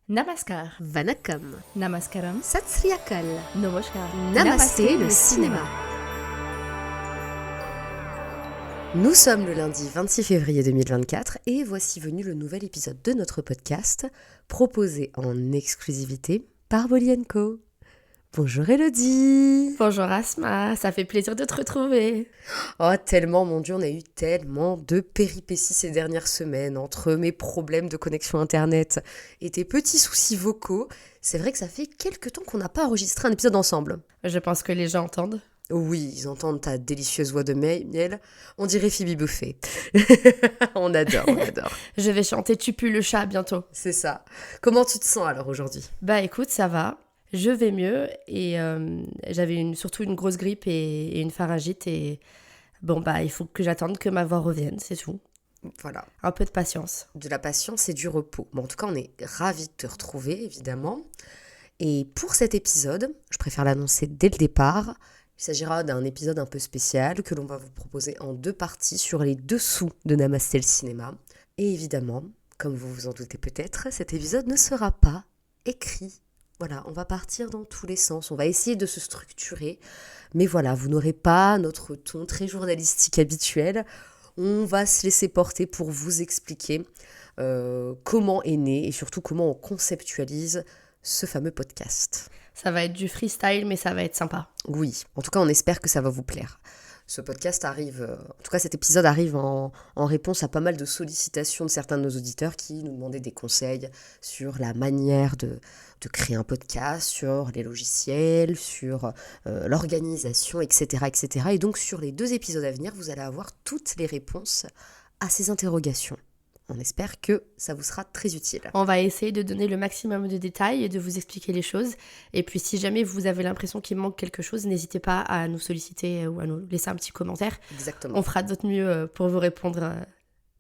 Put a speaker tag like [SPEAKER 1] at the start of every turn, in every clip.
[SPEAKER 1] Namaskar,
[SPEAKER 2] Vanakkam,
[SPEAKER 1] Namaskaram,
[SPEAKER 2] Sat Sri Akal,
[SPEAKER 1] Namaskar,
[SPEAKER 2] Namasté le cinéma. Nous sommes le lundi 26 février 2024 et voici venu le nouvel épisode de notre podcast proposé en exclusivité par Bolly & Co. Bonjour Elodie.
[SPEAKER 1] Bonjour Asma, ça fait plaisir de te retrouver.
[SPEAKER 2] Oh tellement, mon Dieu, on a eu tellement de péripéties ces dernières semaines entre mes problèmes de connexion internet et tes petits soucis vocaux. C'est vrai que ça fait quelques temps qu'on n'a pas enregistré un épisode ensemble.
[SPEAKER 1] Je pense que les gens entendent.
[SPEAKER 2] Oui, ils entendent ta délicieuse voix de miel. On dirait Phoebe Buffay. On adore.
[SPEAKER 1] Je vais chanter Tu pues le chat bientôt.
[SPEAKER 2] C'est ça. Comment tu te sens alors aujourd'hui ?
[SPEAKER 1] Bah écoute, ça va. Je vais mieux et j'avais surtout une grosse grippe et une pharyngite et bon bah il faut que j'attende que ma voix revienne, c'est tout.
[SPEAKER 2] Voilà.
[SPEAKER 1] Un peu de patience.
[SPEAKER 2] De la patience et du repos. Bon, en tout cas, on est ravis de te retrouver, évidemment. Et pour cet épisode, je préfère l'annoncer dès le départ, il s'agira d'un épisode un peu spécial que l'on va vous proposer en 2 parties sur les dessous de Namasté le cinéma. Et évidemment, comme vous vous en doutez peut-être, cet épisode ne sera pas écrit. Voilà, on va partir dans tous les sens, on va essayer de se structurer, mais voilà, vous n'aurez pas notre ton très journalistique habituel. On va se laisser porter pour vous expliquer comment est né et surtout comment on conceptualise ce fameux podcast.
[SPEAKER 1] Ça va être du freestyle mais ça va être sympa.
[SPEAKER 2] Oui, en tout cas on espère que ça va vous plaire. Ce podcast arrive, en tout cas cet épisode arrive en réponse à pas mal de sollicitations de certains de nos auditeurs qui nous demandaient des conseils sur la manière de créer un podcast, sur les logiciels, sur l'organisation, etc., etc. Et donc sur les 2 épisodes à venir, vous allez avoir toutes les réponses à ces interrogations. On espère que ça vous sera très utile.
[SPEAKER 1] On va essayer de donner le maximum de détails et de vous expliquer les choses. Et puis si jamais vous avez l'impression qu'il manque quelque chose, n'hésitez pas à nous solliciter ou à nous laisser un petit commentaire.
[SPEAKER 2] Exactement.
[SPEAKER 1] On fera de notre mieux pour vous répondre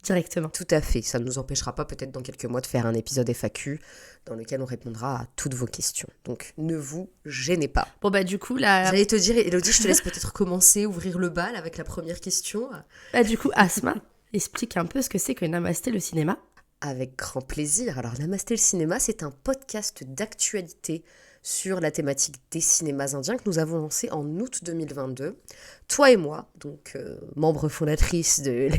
[SPEAKER 1] directement.
[SPEAKER 2] Tout à fait. Ça ne nous empêchera pas peut-être dans quelques mois de faire un épisode FAQ dans lequel on répondra à toutes vos questions. Donc ne vous gênez pas.
[SPEAKER 1] Bon bah du coup là...
[SPEAKER 2] J'allais te dire, Elodie, je te laisse peut-être commencer, ouvrir le bal avec la première question.
[SPEAKER 1] Bah du coup, Asma, explique un peu ce que c'est que Namasté le cinéma.
[SPEAKER 2] Avec grand plaisir. Alors Namasté le cinéma, c'est un podcast d'actualité sur la thématique des cinémas indiens que nous avons lancé en août 2022. Toi et moi, donc membre fondatrice de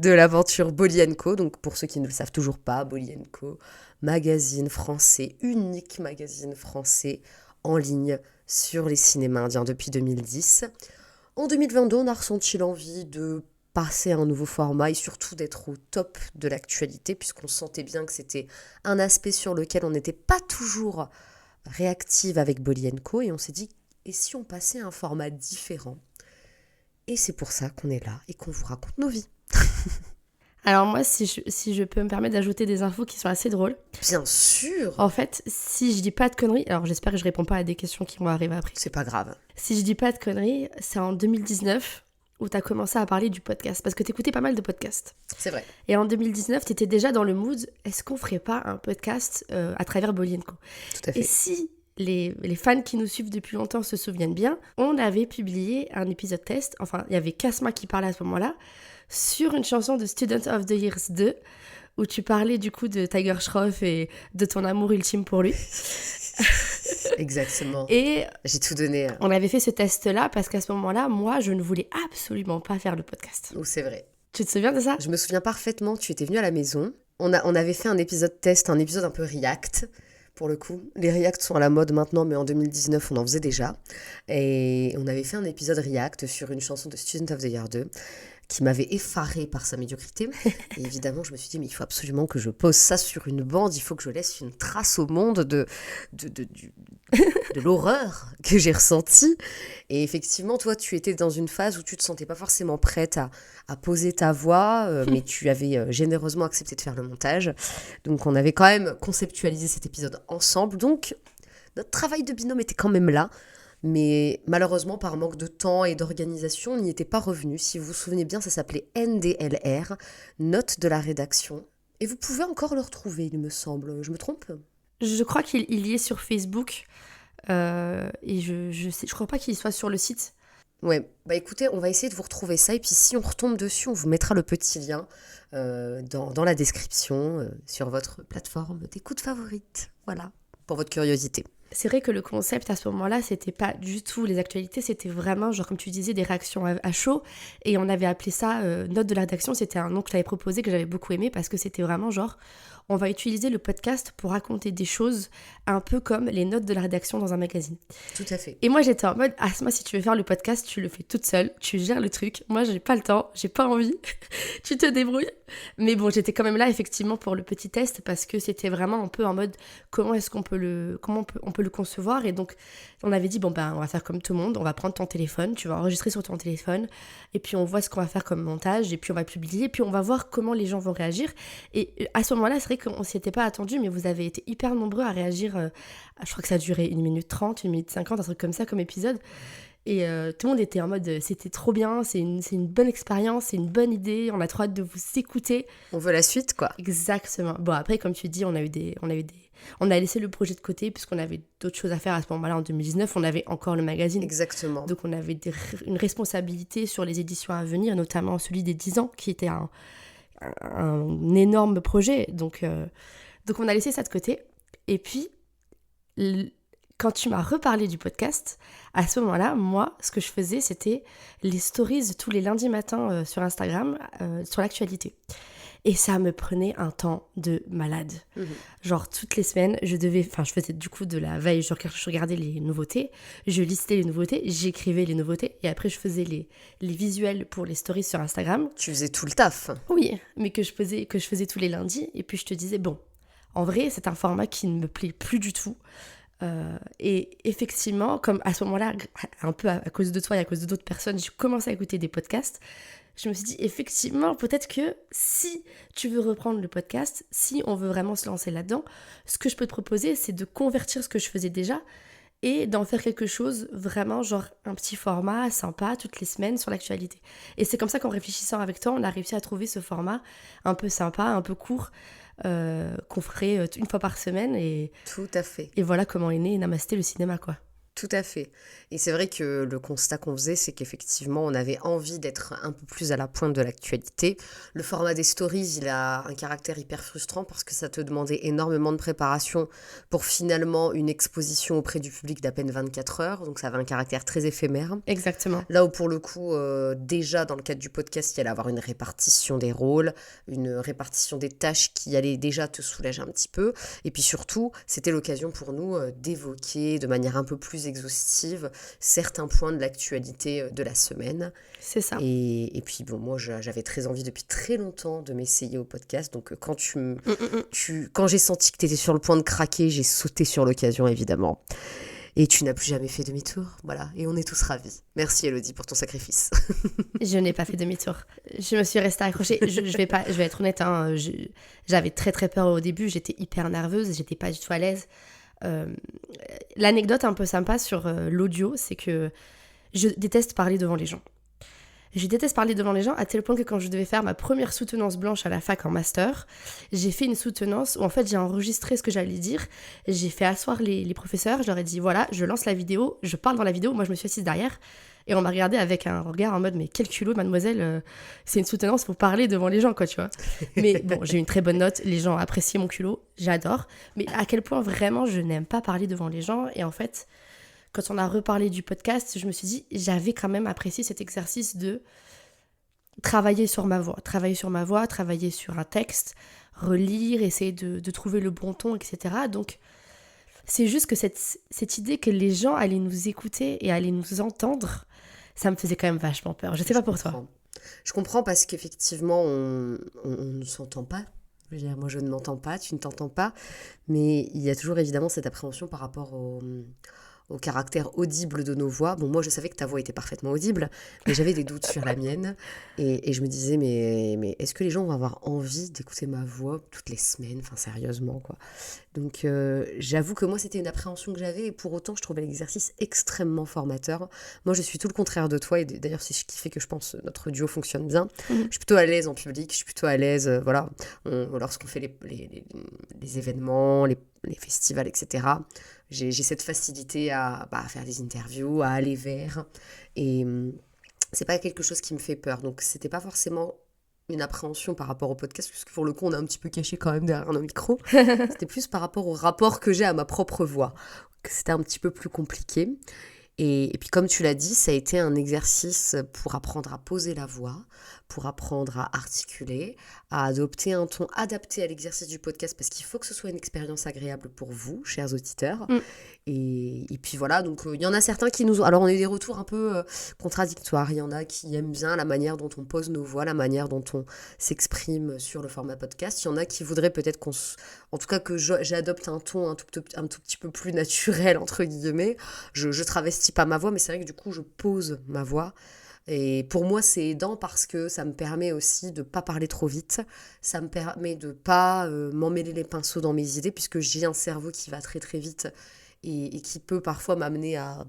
[SPEAKER 2] l'aventure Bolly & Co. Donc pour ceux qui ne le savent toujours pas, Bolly & Co, magazine français, unique magazine français en ligne sur les cinémas indiens depuis 2010. En 2022, on a ressenti l'envie de passer à un nouveau format et surtout d'être au top de l'actualité puisqu'on sentait bien que c'était un aspect sur lequel on n'était pas toujours réactive avec Bolly & Co. Et on s'est dit, et si on passait à un format différent ? Et c'est pour ça qu'on est là et qu'on vous raconte nos vies.
[SPEAKER 1] Alors moi, si je peux me permettre d'ajouter des infos qui sont assez drôles.
[SPEAKER 2] Bien sûr.
[SPEAKER 1] En fait, si je dis pas de conneries, alors j'espère que je réponds pas à des questions qui vont arriver après.
[SPEAKER 2] C'est pas grave.
[SPEAKER 1] Si je dis pas de conneries, c'est en 2019 où t'as commencé à parler du podcast, parce que t'écoutais pas mal de podcasts.
[SPEAKER 2] C'est vrai.
[SPEAKER 1] Et en 2019, t'étais déjà dans le mood, est-ce qu'on ferait pas un podcast à travers Bolly & Co.
[SPEAKER 2] Tout à fait.
[SPEAKER 1] Et si les fans qui nous suivent depuis longtemps se souviennent bien, on avait publié un épisode test, enfin il y avait Kasma qui parlait à ce moment-là, sur une chanson de Student of the Years 2, où tu parlais du coup de Tiger Shroff et de ton amour ultime pour lui.
[SPEAKER 2] Exactement.
[SPEAKER 1] Et
[SPEAKER 2] j'ai tout donné.
[SPEAKER 1] On avait fait ce test-là parce qu'à ce moment-là, moi, je ne voulais absolument pas faire le podcast.
[SPEAKER 2] Oh, c'est vrai.
[SPEAKER 1] Tu te souviens de ça ?
[SPEAKER 2] Je me souviens parfaitement, tu étais venue à la maison. On avait fait un épisode test, un épisode un peu react. Pour le coup, les reacts sont à la mode maintenant, mais en 2019, on en faisait déjà. Et on avait fait un épisode react sur une chanson de Student of the Year 2 qui m'avait effarée par sa médiocrité. Et évidemment, je me suis dit, mais il faut absolument que je pose ça sur une bande, il faut que je laisse une trace au monde de l'horreur que j'ai ressentie. Et effectivement, toi, tu étais dans une phase où tu te sentais pas forcément prête à poser ta voix, mais tu avais généreusement accepté de faire le montage. Donc, on avait quand même conceptualisé cet épisode ensemble. Donc, notre travail de binôme était quand même là. Mais malheureusement, par manque de temps et d'organisation, on n'y était pas revenu. Si vous vous souvenez bien, ça s'appelait NDLR, Note de la rédaction. Et vous pouvez encore le retrouver, il me semble. Je me trompe ?
[SPEAKER 1] Je crois qu'il y est sur Facebook. Et je crois pas qu'il soit sur le site.
[SPEAKER 2] Ouais, bah écoutez, on va essayer de vous retrouver ça. Et puis si on retombe dessus, on vous mettra le petit lien dans la description sur votre plateforme d'écoute favorite. Voilà, pour votre curiosité.
[SPEAKER 1] C'est vrai que le concept à ce moment-là, c'était pas du tout les actualités, c'était vraiment, genre, comme tu disais, des réactions à chaud. Et on avait appelé ça note de la rédaction. C'était un nom que je t'avais proposé, que j'avais beaucoup aimé, parce que c'était vraiment genre, on va utiliser le podcast pour raconter des choses un peu comme les notes de la rédaction dans un magazine.
[SPEAKER 2] Tout à fait.
[SPEAKER 1] Et moi, j'étais en mode, Asma, si tu veux faire le podcast, tu le fais toute seule, tu gères le truc. Moi, j'ai pas le temps, j'ai pas envie, tu te débrouilles. Mais bon, j'étais quand même là, effectivement, pour le petit test, parce que c'était vraiment un peu en mode, comment est-ce qu'on peut on peut le concevoir. Et donc, on avait dit, bon, ben, on va faire comme tout le monde, on va prendre ton téléphone, tu vas enregistrer sur ton téléphone, et puis on voit ce qu'on va faire comme montage, et puis on va publier, et puis on va voir comment les gens vont réagir. Et à ce moment-là, c'est vrai qu'on s'y était pas attendu, mais vous avez été hyper nombreux à réagir. Je crois que ça a duré 1 minute 30, 1 minute 50, un truc comme ça comme épisode. Et tout le monde était en mode, c'était trop bien, c'est une bonne expérience, c'est une bonne idée, on a trop hâte de vous écouter.
[SPEAKER 2] On veut la suite, quoi.
[SPEAKER 1] Exactement. Bon, après, comme tu dis, on a laissé le projet de côté puisqu'on avait d'autres choses à faire à ce moment-là. En 2019, on avait encore le magazine.
[SPEAKER 2] Exactement.
[SPEAKER 1] Donc on avait une responsabilité sur les éditions à venir, notamment celui des 10 ans, qui était un énorme projet. Donc on a laissé ça de côté. Et puis, quand tu m'as reparlé du podcast, à ce moment-là, moi, ce que je faisais, c'était les stories tous les lundis matins sur Instagram, sur l'actualité. Et ça me prenait un temps de malade. Genre, toutes les semaines, je faisais du coup de la veille, je regardais les nouveautés, je listais les nouveautés, j'écrivais les nouveautés, et après, je faisais les visuels pour les stories sur Instagram.
[SPEAKER 2] Tu faisais tout le taf.
[SPEAKER 1] Oui, mais que je faisais tous les lundis, et puis je te disais, bon, en vrai, c'est un format qui ne me plaît plus du tout. Et effectivement, comme à ce moment-là, un peu à cause de toi et à cause de d'autres personnes, j'ai commencé à écouter des podcasts. Je me suis dit, effectivement, peut-être que si tu veux reprendre le podcast, si on veut vraiment se lancer là-dedans, ce que je peux te proposer, c'est de convertir ce que je faisais déjà et d'en faire quelque chose vraiment, genre un petit format sympa toutes les semaines sur l'actualité. Et c'est comme ça qu'en réfléchissant avec toi, on a réussi à trouver ce format un peu sympa, un peu court, qu'on ferait une fois par semaine.
[SPEAKER 2] Tout à fait.
[SPEAKER 1] Et voilà comment est né Namasté le cinéma, quoi.
[SPEAKER 2] Tout à fait. Et c'est vrai que le constat qu'on faisait, c'est qu'effectivement, on avait envie d'être un peu plus à la pointe de l'actualité. Le format des stories, il a un caractère hyper frustrant parce que ça te demandait énormément de préparation pour finalement une exposition auprès du public d'à peine 24 heures. Donc ça avait un caractère très éphémère.
[SPEAKER 1] Exactement.
[SPEAKER 2] Là où pour le coup, déjà dans le cadre du podcast, il y allait avoir une répartition des rôles, une répartition des tâches qui allait déjà te soulager un petit peu. Et puis surtout, c'était l'occasion pour nous d'évoquer de manière un peu plus exhaustive certains points de l'actualité de la semaine.
[SPEAKER 1] C'est ça.
[SPEAKER 2] Et puis bon, moi j'avais très envie depuis très longtemps de m'essayer au podcast. Donc quand quand j'ai senti que tu étais sur le point de craquer, j'ai sauté sur l'occasion évidemment. Et tu n'as plus jamais fait demi-tour, voilà, et on est tous ravis. Merci Elodie pour ton sacrifice.
[SPEAKER 1] Je n'ai pas fait demi-tour. Je me suis restée accrochée. Je vais être honnête, hein, j'avais très très peur au début, j'étais hyper nerveuse, j'étais pas du tout à l'aise. L'anecdote un peu sympa sur l'audio, c'est que je déteste parler devant les gens. Je déteste parler devant les gens à tel point que quand je devais faire ma première soutenance blanche à la fac en master, j'ai fait une soutenance où en fait j'ai enregistré ce que j'allais dire, j'ai fait asseoir les professeurs, je leur ai dit voilà, je lance la vidéo, je parle dans la vidéo, moi je me suis assise derrière et on m'a regardé avec un regard en mode mais quel culot mademoiselle, c'est une soutenance pour parler devant les gens quoi tu vois. Mais bon, j'ai eu une très bonne note, les gens apprécient mon culot, j'adore, mais à quel point vraiment je n'aime pas parler devant les gens et en fait... Quand on a reparlé du podcast, je me suis dit, j'avais quand même apprécié cet exercice de travailler sur ma voix, travailler sur un texte, relire, essayer de trouver le bon ton, etc. Donc, c'est juste que cette idée que les gens allaient nous écouter et allaient nous entendre, ça me faisait quand même vachement peur. Je sais pas pour toi.
[SPEAKER 2] Je comprends parce qu'effectivement, on ne s'entend pas. Je veux dire, moi, je ne m'entends pas, tu ne t'entends pas. Mais il y a toujours évidemment cette appréhension par rapport au caractère audible de nos voix. Bon, moi, je savais que ta voix était parfaitement audible, mais j'avais des doutes sur la mienne. Et je me disais, mais est-ce que les gens vont avoir envie d'écouter ma voix toutes les semaines ? Enfin, sérieusement, quoi. Donc j'avoue que moi c'était une appréhension que j'avais et pour autant je trouvais l'exercice extrêmement formateur. Moi je suis tout le contraire de toi et d'ailleurs c'est ce qui fait que je pense notre duo fonctionne bien. Je suis plutôt à l'aise en public, je suis plutôt à l'aise voilà, lorsqu'on fait les événements, les festivals, etc. J'ai cette facilité à faire des interviews, à aller vers et c'est pas quelque chose qui me fait peur. Donc c'était pas forcément une appréhension par rapport au podcast, parce que pour le coup, on a un petit peu caché quand même derrière nos micros. C'était plus par rapport au rapport que j'ai à ma propre voix. C'était un petit peu plus compliqué. Et puis comme tu l'as dit, ça a été un exercice pour apprendre à poser la voix, pour apprendre à articuler, à adopter un ton adapté à l'exercice du podcast, parce qu'il faut que ce soit une expérience agréable pour vous, chers auditeurs. Et puis voilà, donc il y en a certains qui nous ont... Alors on a eu des retours un peu contradictoires, il y en a qui aiment bien la manière dont on pose nos voix, la manière dont on s'exprime sur le format podcast, il y en a qui voudraient peut-être en tout cas que j'adopte un ton un tout petit peu plus naturel, entre guillemets. Je travestis pas ma voix, mais c'est vrai que du coup je pose ma voix. Et pour moi, c'est aidant parce que ça me permet aussi de ne pas parler trop vite. Ça me permet de ne pas m'emmêler les pinceaux dans mes idées, puisque j'ai un cerveau qui va très très vite et qui peut parfois m'amener à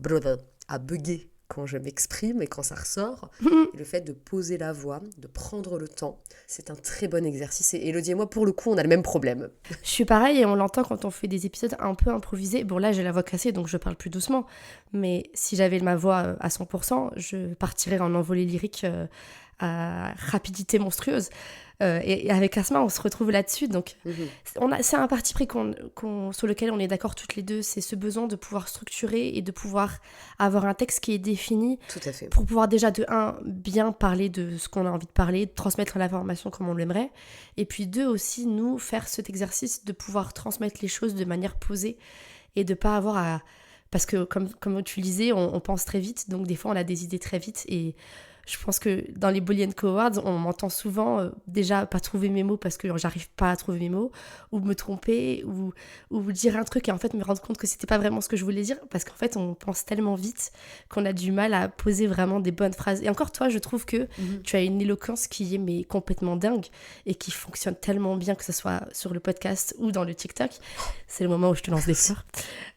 [SPEAKER 2] bugger quand je m'exprime et quand ça ressort. Et le fait de poser la voix, de prendre le temps, c'est un très bon exercice. Et Elodie et moi, pour le coup, on a le même problème.
[SPEAKER 1] Je suis pareil et on l'entend quand on fait des épisodes un peu improvisés. Bon, là, j'ai la voix cassée, donc je parle plus doucement. Mais si j'avais ma voix à 100%, je partirais en envolée lyrique à rapidité monstrueuse. Et avec Asma, on se retrouve là-dessus. Donc, c'est un parti pris sur lequel on est d'accord toutes les deux. C'est ce besoin de pouvoir structurer et de pouvoir avoir un texte qui est défini.
[SPEAKER 2] Tout à fait.
[SPEAKER 1] Pour pouvoir déjà, de un, bien parler de ce qu'on a envie de parler, de transmettre l'information comme on l'aimerait. Et puis deux, aussi, nous, faire cet exercice de pouvoir transmettre les choses de manière posée et de pas avoir à... Parce que, comme tu le disais, on pense très vite. Donc, des fois, on a des idées très vite et... Je pense que dans les Bolly & Co Awards, on m'entend souvent déjà pas trouver mes mots parce que j'arrive pas à trouver mes mots, ou me tromper, ou dire un truc et en fait me rendre compte que c'était pas vraiment ce que je voulais dire, parce qu'en fait on pense tellement vite qu'on a du mal à poser vraiment des bonnes phrases. Et encore toi, je trouve que tu as une éloquence qui est mais complètement dingue et qui fonctionne tellement bien, que ce soit sur le podcast ou dans le TikTok. C'est le moment où je te lance des fleurs.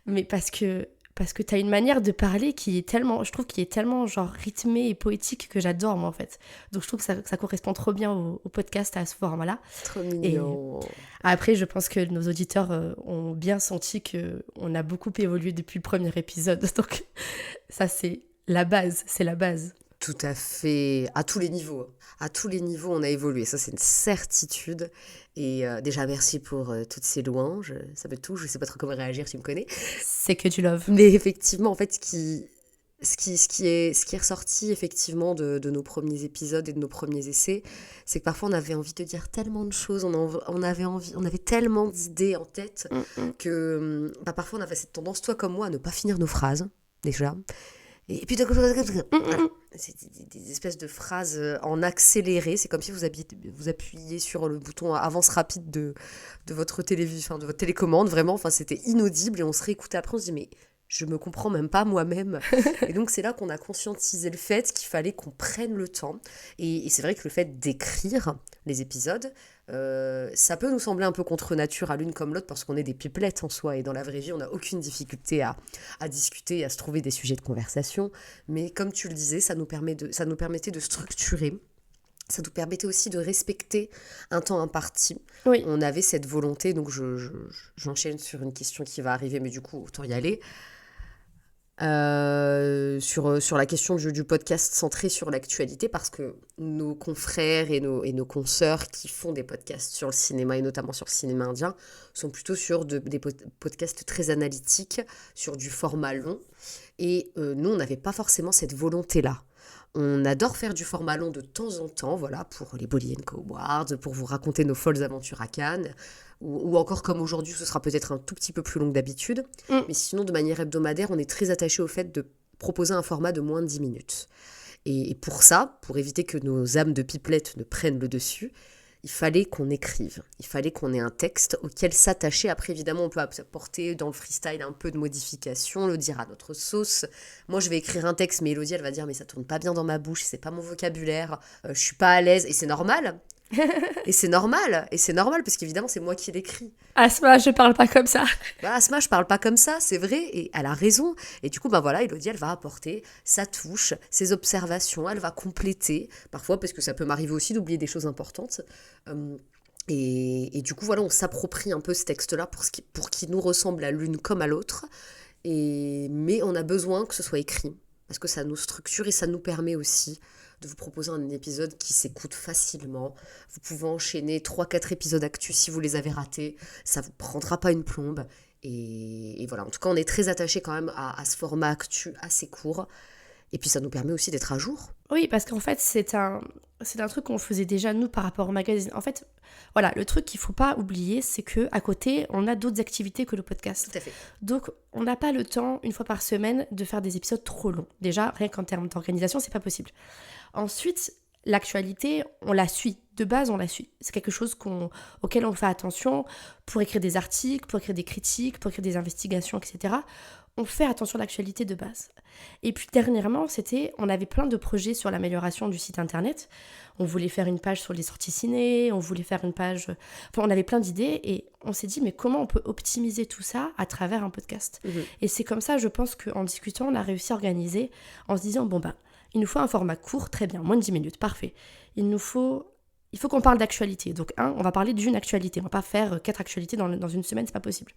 [SPEAKER 1] Mais parce que tu as une manière de parler qui est tellement, je trouve, qui est tellement genre rythmée et poétique que j'adore, moi, en fait. Donc, je trouve que ça correspond trop bien au podcast, à ce format-là.
[SPEAKER 2] Trop mignon.
[SPEAKER 1] Et après, je pense que nos auditeurs ont bien senti qu'on a beaucoup évolué depuis le premier épisode. Donc, ça, c'est la base.
[SPEAKER 2] Tout à fait, à tous les niveaux. À tous les niveaux, on a évolué, ça c'est une certitude. Et déjà, merci pour toutes ces louanges, ça me touche, je sais pas trop comment réagir, tu me connais.
[SPEAKER 1] C'est que du love.
[SPEAKER 2] Mais effectivement, en fait, ce qui est ressorti effectivement de nos premiers épisodes et de nos premiers essais, c'est que parfois on avait envie de dire tellement de choses, on avait tellement d'idées en tête que parfois on avait cette tendance, toi comme moi, à ne pas finir nos phrases, déjà. Et puis, c'est des espèces de phrases en accéléré. C'est comme si vous appuyiez sur le bouton avance rapide de votre télévision, de votre télécommande. Vraiment, enfin, c'était inaudible. Et on se réécoutait après, on se dit, mais je me comprends même pas moi-même. Et donc, c'est là qu'on a conscientisé le fait qu'il fallait qu'on prenne le temps. Et c'est vrai que le fait d'écrire les épisodes, ça peut nous sembler un peu contre nature à l'une comme l'autre parce qu'on est des pipelettes en soi et dans la vraie vie on n'a aucune difficulté à discuter et à se trouver des sujets de conversation, mais comme tu le disais, ça nous permettait de structurer, ça nous permettait aussi de respecter un temps imparti.
[SPEAKER 1] Oui.
[SPEAKER 2] On avait cette volonté, donc j'enchaîne sur une question qui va arriver, mais du coup autant y aller. Sur la question du podcast centré sur l'actualité, parce que nos confrères et nos consoeurs qui font des podcasts sur le cinéma et notamment sur le cinéma indien sont plutôt sur des podcasts très analytiques, sur du format long, et nous on n'avait pas forcément cette volonté-là. On adore faire du format long de temps en temps, voilà, pour les Bolly & Co Awards, pour vous raconter nos folles aventures à Cannes, ou encore comme aujourd'hui, ce sera peut-être un tout petit peu plus long que d'habitude. Mais sinon, de manière hebdomadaire, on est très attaché au fait de proposer un format de moins de 10 minutes. Et pour ça, pour éviter que nos âmes de pipelettes ne prennent le dessus, il fallait qu'on écrive, il fallait qu'on ait un texte auquel s'attacher. Après, évidemment, on peut apporter dans le freestyle un peu de modification, le dire à notre sauce. Moi, je vais écrire un texte, mais Elodie, elle va dire « mais ça tourne pas bien dans ma bouche, c'est pas mon vocabulaire, je suis pas à l'aise », et c'est normal. Et c'est normal, parce qu'évidemment, c'est moi qui l'écris.
[SPEAKER 1] Asma, je parle pas comme ça.
[SPEAKER 2] Bah, Asma, je parle pas comme ça, c'est vrai, et elle a raison. Et du coup, bah voilà, Elodie, elle va apporter sa touche, ses observations, elle va compléter, parfois, parce que ça peut m'arriver aussi d'oublier des choses importantes. Euh, et du coup, voilà, on s'approprie un peu ce texte-là pour qu'il nous ressemble à l'une comme à l'autre. Mais on a besoin que ce soit écrit, parce que ça nous structure et ça nous permet aussi de vous proposer un épisode qui s'écoute facilement. Vous pouvez enchaîner 3-4 épisodes actus si vous les avez ratés, ça vous prendra pas une plombe. Et voilà, en tout cas, on est très attaché quand même à ce format actu assez court. Et puis ça nous permet aussi d'être à jour.
[SPEAKER 1] Oui, parce qu'en fait, c'est un truc qu'on faisait déjà, nous, par rapport au magazine. En fait, voilà, le truc qu'il faut pas oublier, c'est que à côté, on a d'autres activités que le podcast.
[SPEAKER 2] Tout à fait.
[SPEAKER 1] Donc, on n'a pas le temps, une fois par semaine, de faire des épisodes trop longs. Déjà, rien qu'en termes d'organisation, c'est pas possible. Ensuite, l'actualité, on la suit. De base, on la suit. C'est quelque chose auquel on fait attention pour écrire des articles, pour écrire des critiques, pour écrire des investigations, etc. On fait attention à l'actualité de base. Et puis dernièrement, on avait plein de projets sur l'amélioration du site internet. On voulait faire une page sur les sorties ciné, on voulait faire une page... Enfin, on avait plein d'idées et on s'est dit, mais comment on peut optimiser tout ça à travers un podcast ? Et c'est comme ça, je pense qu'en discutant, on a réussi à organiser en se disant, bon ben, il nous faut un format court, très bien, moins de 10 minutes, parfait. Il faut qu'on parle d'actualité. Donc, on va parler d'une actualité. On va pas faire 4 actualités dans une semaine, c'est pas possible.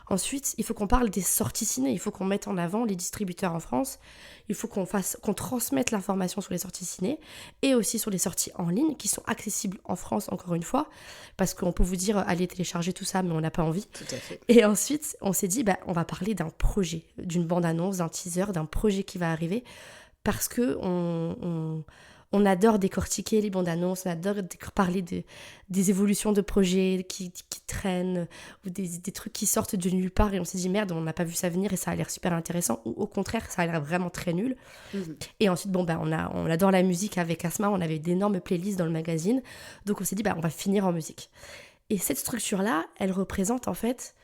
[SPEAKER 1] Ensuite, il faut qu'on parle des sorties ciné. Il faut qu'on mette en avant les distributeurs en France. Il faut qu'on transmette l'information sur les sorties ciné et aussi sur les sorties en ligne qui sont accessibles en France, encore une fois. Parce qu'on peut vous dire, allez télécharger tout ça, mais on n'a pas envie.
[SPEAKER 2] Tout à fait.
[SPEAKER 1] Et ensuite, on s'est dit, on va parler d'un projet, d'une bande-annonce, d'un teaser, d'un projet qui va arriver. Parce que on adore décortiquer les bandes annonces, on adore parler des évolutions de projets qui traînent, ou des trucs qui sortent de nulle part et on s'est dit merde, on n'a pas vu ça venir et ça a l'air super intéressant, ou au contraire, ça a l'air vraiment très nul. Et ensuite, on adore la musique avec Asma, on avait d'énormes playlists dans le magazine, donc on s'est dit, on va finir en musique. Et cette structure-là, elle représente en fait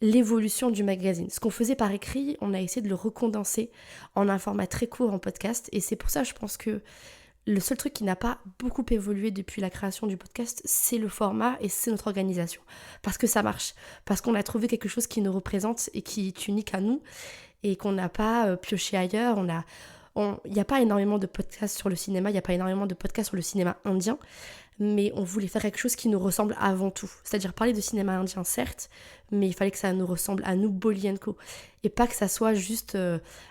[SPEAKER 1] l'évolution du magazine. Ce qu'on faisait par écrit, on a essayé de le recondenser en un format très court en podcast, et c'est pour ça, je pense que le seul truc qui n'a pas beaucoup évolué depuis la création du podcast, c'est le format et c'est notre organisation. Parce que ça marche. Parce qu'on a trouvé quelque chose qui nous représente et qui est unique à nous et qu'on n'a pas pioché ailleurs. Il n'y a pas énormément de podcasts sur le cinéma, il n'y a pas énormément de podcasts sur le cinéma indien, mais on voulait faire quelque chose qui nous ressemble avant tout. C'est-à-dire parler de cinéma indien, certes, mais il fallait que ça nous ressemble à nous, Bolly & Co. Et pas que ça soit juste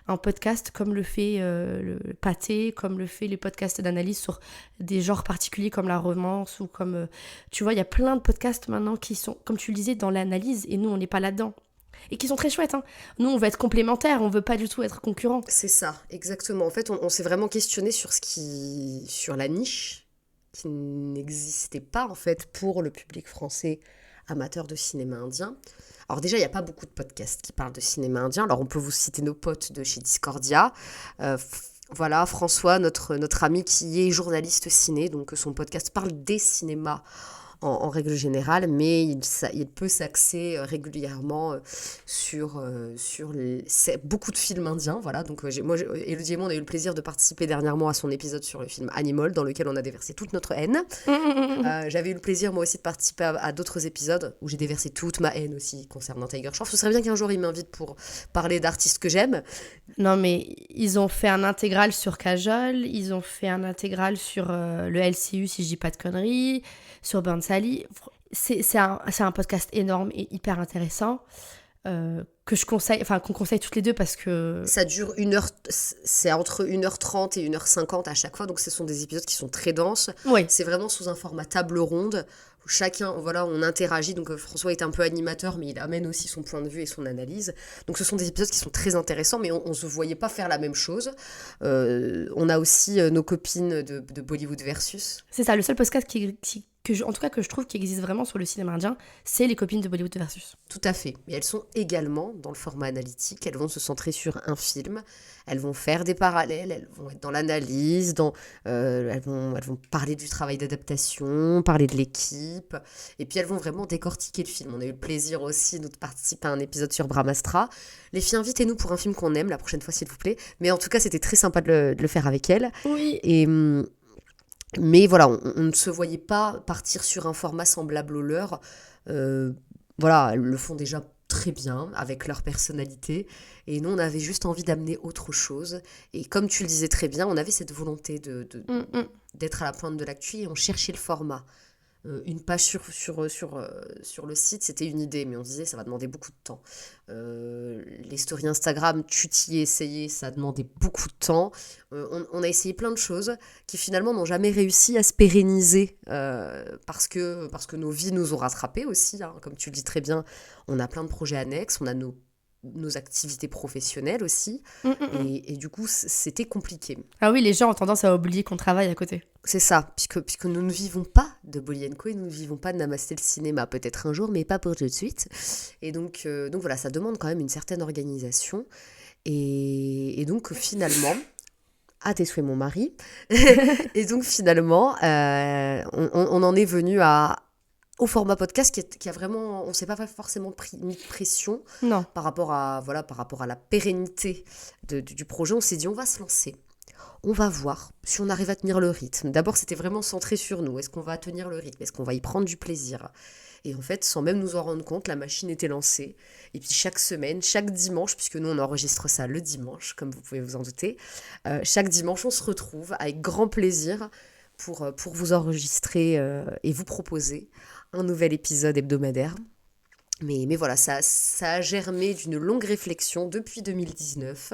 [SPEAKER 1] un podcast comme le fait le Pâté, comme le fait les podcasts d'analyse sur des genres particuliers comme la romance ou comme... tu vois, il y a plein de podcasts maintenant qui sont, comme tu le disais, dans l'analyse et nous, on n'est pas là-dedans. Et qui sont très chouettes, hein. Nous, on veut être complémentaires, on veut pas du tout être concurrents.
[SPEAKER 2] C'est ça, exactement. En fait, on s'est vraiment questionné sur la niche qui n'existait pas, en fait, pour le public français amateur de cinéma indien. Alors déjà, il n'y a pas beaucoup de podcasts qui parlent de cinéma indien. Alors, on peut vous citer nos potes de chez Discordia. Voilà, François, notre ami qui est journaliste ciné, donc son podcast parle des cinémas en règle générale, mais il peut s'axer régulièrement sur beaucoup de films indiens. Voilà, donc Elodie et moi, on a eu le plaisir de participer dernièrement à son épisode sur le film Animal, dans lequel on a déversé toute notre haine. J'avais eu le plaisir, moi aussi, de participer à d'autres épisodes où j'ai déversé toute ma haine aussi concernant Tiger Shroff. Ce serait bien qu'un jour, il m'invite pour parler d'artistes que j'aime.
[SPEAKER 1] Non, mais ils ont fait un intégral sur Kajol, ils ont fait un intégral sur le LCU, si je dis pas de conneries, sur Burn Sally. C'est un podcast énorme et hyper intéressant qu'on conseille toutes les deux parce que...
[SPEAKER 2] Ça dure 1h, c'est entre 1h30 et 1h50 à chaque fois, donc ce sont des épisodes qui sont très denses.
[SPEAKER 1] Oui.
[SPEAKER 2] C'est vraiment sous un format table ronde. Chacun, voilà, on interagit, donc François est un peu animateur, mais il amène aussi son point de vue et son analyse. Donc ce sont des épisodes qui sont très intéressants, mais on ne se voyait pas faire la même chose. On a aussi nos copines de Bollywood Versus.
[SPEAKER 1] C'est ça, le seul podcast que je trouve qui existe vraiment sur le cinéma indien, c'est les copines de Bollywood Versus.
[SPEAKER 2] Tout à fait, mais elles sont également dans le format analytique, elles vont se centrer sur un film, elles vont faire des parallèles, elles vont être dans l'analyse, elles vont parler du travail d'adaptation, parler de l'équipe, et puis elles vont vraiment décortiquer le film. On a eu le plaisir aussi de participer à un épisode sur Brahmastra. Les filles, invitez-nous pour un film qu'on aime la prochaine fois s'il vous plaît, mais en tout cas c'était très sympa de le faire avec elles.
[SPEAKER 1] Oui.
[SPEAKER 2] Mais voilà, on ne se voyait pas partir sur un format semblable au leur. Voilà, elles le font déjà très bien avec leur personnalité. Et nous, on avait juste envie d'amener autre chose. Et comme tu le disais très bien, on avait cette volonté d'être à la pointe de l'actu et on cherchait le format. Une page sur le site, c'était une idée, mais on se disait ça va demander beaucoup de temps. Les stories Instagram, tu t'y es essayé, ça a demandé beaucoup de temps. On a essayé plein de choses qui finalement n'ont jamais réussi à se pérenniser parce que nos vies nous ont rattrapés aussi. Hein. Comme tu le dis très bien, on a plein de projets annexes, on a nos activités professionnelles aussi. Et du coup, c'était compliqué.
[SPEAKER 1] Ah oui, les gens ont tendance à oublier qu'on travaille à côté.
[SPEAKER 2] C'est ça, puisque nous ne vivons pas de Bolly & Co et nous ne vivons pas de Namasté le cinéma, peut-être un jour, mais pas pour tout de suite. Et donc voilà, ça demande quand même une certaine organisation. Et donc finalement, à tes souhaits mon mari, et donc finalement, on en est venu au format podcast qui a vraiment, on ne s'est pas forcément mis de pression
[SPEAKER 1] Non.
[SPEAKER 2] par rapport à la pérennité du projet. On s'est dit, on va se lancer. On va voir si on arrive à tenir le rythme. D'abord, c'était vraiment centré sur nous. Est-ce qu'on va tenir le rythme? Est-ce qu'on va y prendre du plaisir? Et en fait, sans même nous en rendre compte, la machine était lancée. Et puis chaque semaine, chaque dimanche, puisque nous on enregistre ça le dimanche, comme vous pouvez vous en douter, chaque dimanche on se retrouve avec grand plaisir pour vous enregistrer et vous proposer un nouvel épisode hebdomadaire. Mais voilà, ça a germé d'une longue réflexion depuis 2019.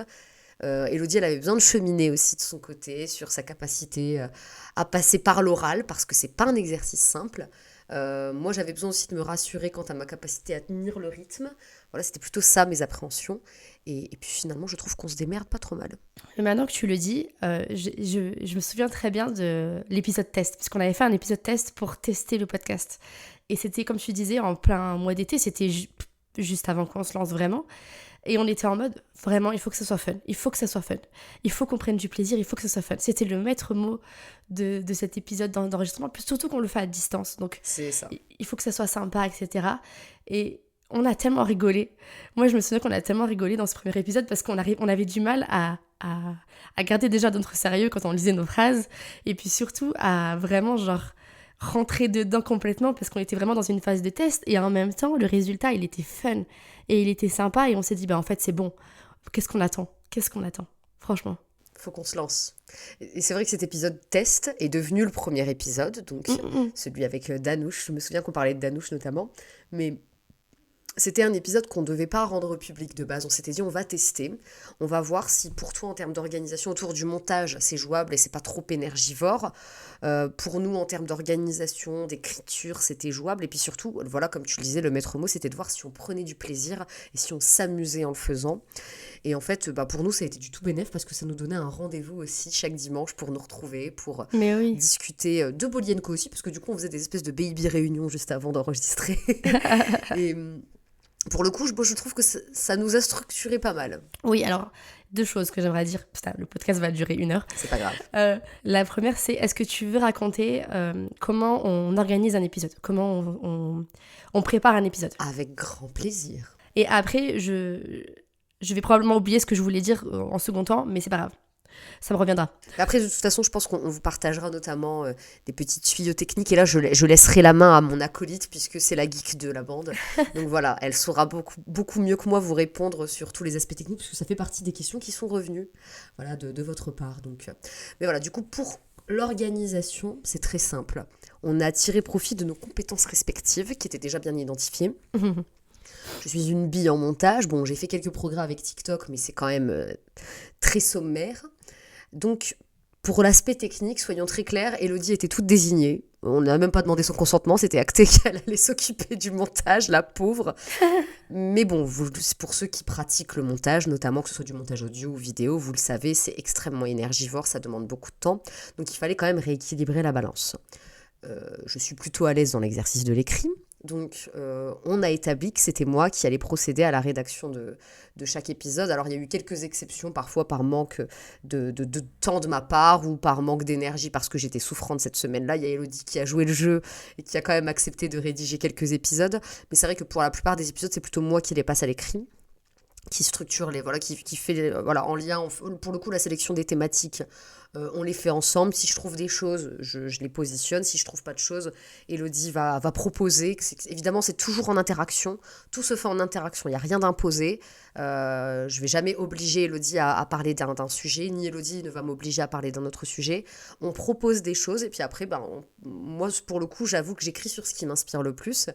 [SPEAKER 2] Élodie, elle avait besoin de cheminer aussi de son côté sur sa capacité à passer par l'oral, parce que c'est pas un exercice simple. Moi, j'avais besoin aussi de me rassurer quant à ma capacité à tenir le rythme. Voilà, c'était plutôt ça, mes appréhensions. Et puis finalement, je trouve qu'on se démerde pas trop mal.
[SPEAKER 1] Et maintenant que tu le dis, je me souviens très bien de l'épisode test, parce qu'on avait fait un épisode test pour tester le podcast. Et c'était, comme tu disais, en plein mois d'été, c'était juste avant qu'on se lance vraiment. Et on était en mode, vraiment, il faut que ça soit fun. Il faut que ça soit fun. Il faut qu'on prenne du plaisir, il faut que ça soit fun. C'était le maître mot de cet épisode d'enregistrement, surtout qu'on le fait à distance. Donc,
[SPEAKER 2] c'est ça.
[SPEAKER 1] Il faut que ça soit sympa, etc. Et on a tellement rigolé. Moi, je me souviens qu'on a tellement rigolé dans ce premier épisode parce qu'on avait du mal à garder déjà notre sérieux quand on lisait nos phrases. Et puis surtout, à vraiment, rentrer dedans complètement parce qu'on était vraiment dans une phase de test. Et en même temps, le résultat, il était fun. Et il était sympa et on s'est dit, en fait, c'est bon. Qu'est-ce qu'on attend, franchement.
[SPEAKER 2] Faut qu'on se lance. Et c'est vrai que cet épisode test est devenu le premier épisode, donc celui avec Danouche. Je me souviens qu'on parlait de Danouche notamment, mais c'était un épisode qu'on ne devait pas rendre public de base. On s'était dit, on va tester, on va voir si pour toi, en termes d'organisation autour du montage, c'est jouable et c'est pas trop énergivore. Pour nous, en termes d'organisation, d'écriture, c'était jouable. Et puis surtout, voilà, comme tu le disais, le maître mot, c'était de voir si on prenait du plaisir et si on s'amusait en le faisant. Et en fait, pour nous, ça a été du tout bénef parce que ça nous donnait un rendez-vous aussi chaque dimanche pour nous retrouver, pour discuter de Bolly & Co aussi, parce que du coup, on faisait des espèces de baby réunions juste avant d'enregistrer. Et pour le coup, je trouve que ça nous a structuré pas mal.
[SPEAKER 1] Oui, alors, 2 choses que j'aimerais dire. Putain, le podcast va durer 1 heure.
[SPEAKER 2] C'est pas grave.
[SPEAKER 1] La première, c'est est-ce que tu veux raconter comment on organise un épisode? Comment on prépare un épisode?
[SPEAKER 2] Avec grand plaisir.
[SPEAKER 1] Et après, je vais probablement oublier ce que je voulais dire en second temps, mais c'est pas grave. Ça me reviendra.
[SPEAKER 2] Après, de toute façon, je pense qu'on vous partagera notamment des petites tuyaux techniques. Et là, je laisserai la main à mon acolyte, puisque c'est la geek de la bande. Donc voilà, elle saura beaucoup mieux que moi vous répondre sur tous les aspects techniques, parce que ça fait partie des questions qui sont revenues de votre part. Donc, mais voilà, du coup, pour l'organisation, c'est très simple. On a tiré profit de nos compétences respectives, qui étaient déjà bien identifiées. Je suis une bille en montage. Bon, j'ai fait quelques progrès avec TikTok, mais c'est quand même très sommaire. Donc, pour l'aspect technique, soyons très clairs, Élodie était toute désignée. On n'a même pas demandé son consentement, c'était acté qu'elle allait s'occuper du montage, la pauvre. Mais bon, pour ceux qui pratiquent le montage, notamment que ce soit du montage audio ou vidéo, vous le savez, c'est extrêmement énergivore, ça demande beaucoup de temps. Donc, il fallait quand même rééquilibrer la balance. Je suis plutôt à l'aise dans l'exercice de l'écrit. Donc, on a établi que c'était moi qui allais procéder à la rédaction de chaque épisode. Alors, il y a eu quelques exceptions, parfois par manque de temps de ma part ou par manque d'énergie parce que j'étais souffrante cette semaine-là. Il y a Élodie qui a joué le jeu et qui a quand même accepté de rédiger quelques épisodes. Mais c'est vrai que pour la plupart des épisodes, c'est plutôt moi qui les passe à l'écrit. qui structure les, voilà, qui fait, voilà, en lien, pour le coup, la sélection des thématiques, on les fait ensemble. Si je trouve des choses, je les positionne. Si je trouve pas de choses, Elodie va proposer. Évidemment, c'est toujours en interaction. Tout se fait en interaction. Il n'y a rien d'imposé. Je vais jamais obliger Elodie à parler d'un sujet, ni Elodie ne va m'obliger à parler d'un autre sujet. On propose des choses, et puis après, moi, pour le coup, j'avoue que j'écris sur ce qui m'inspire le plus.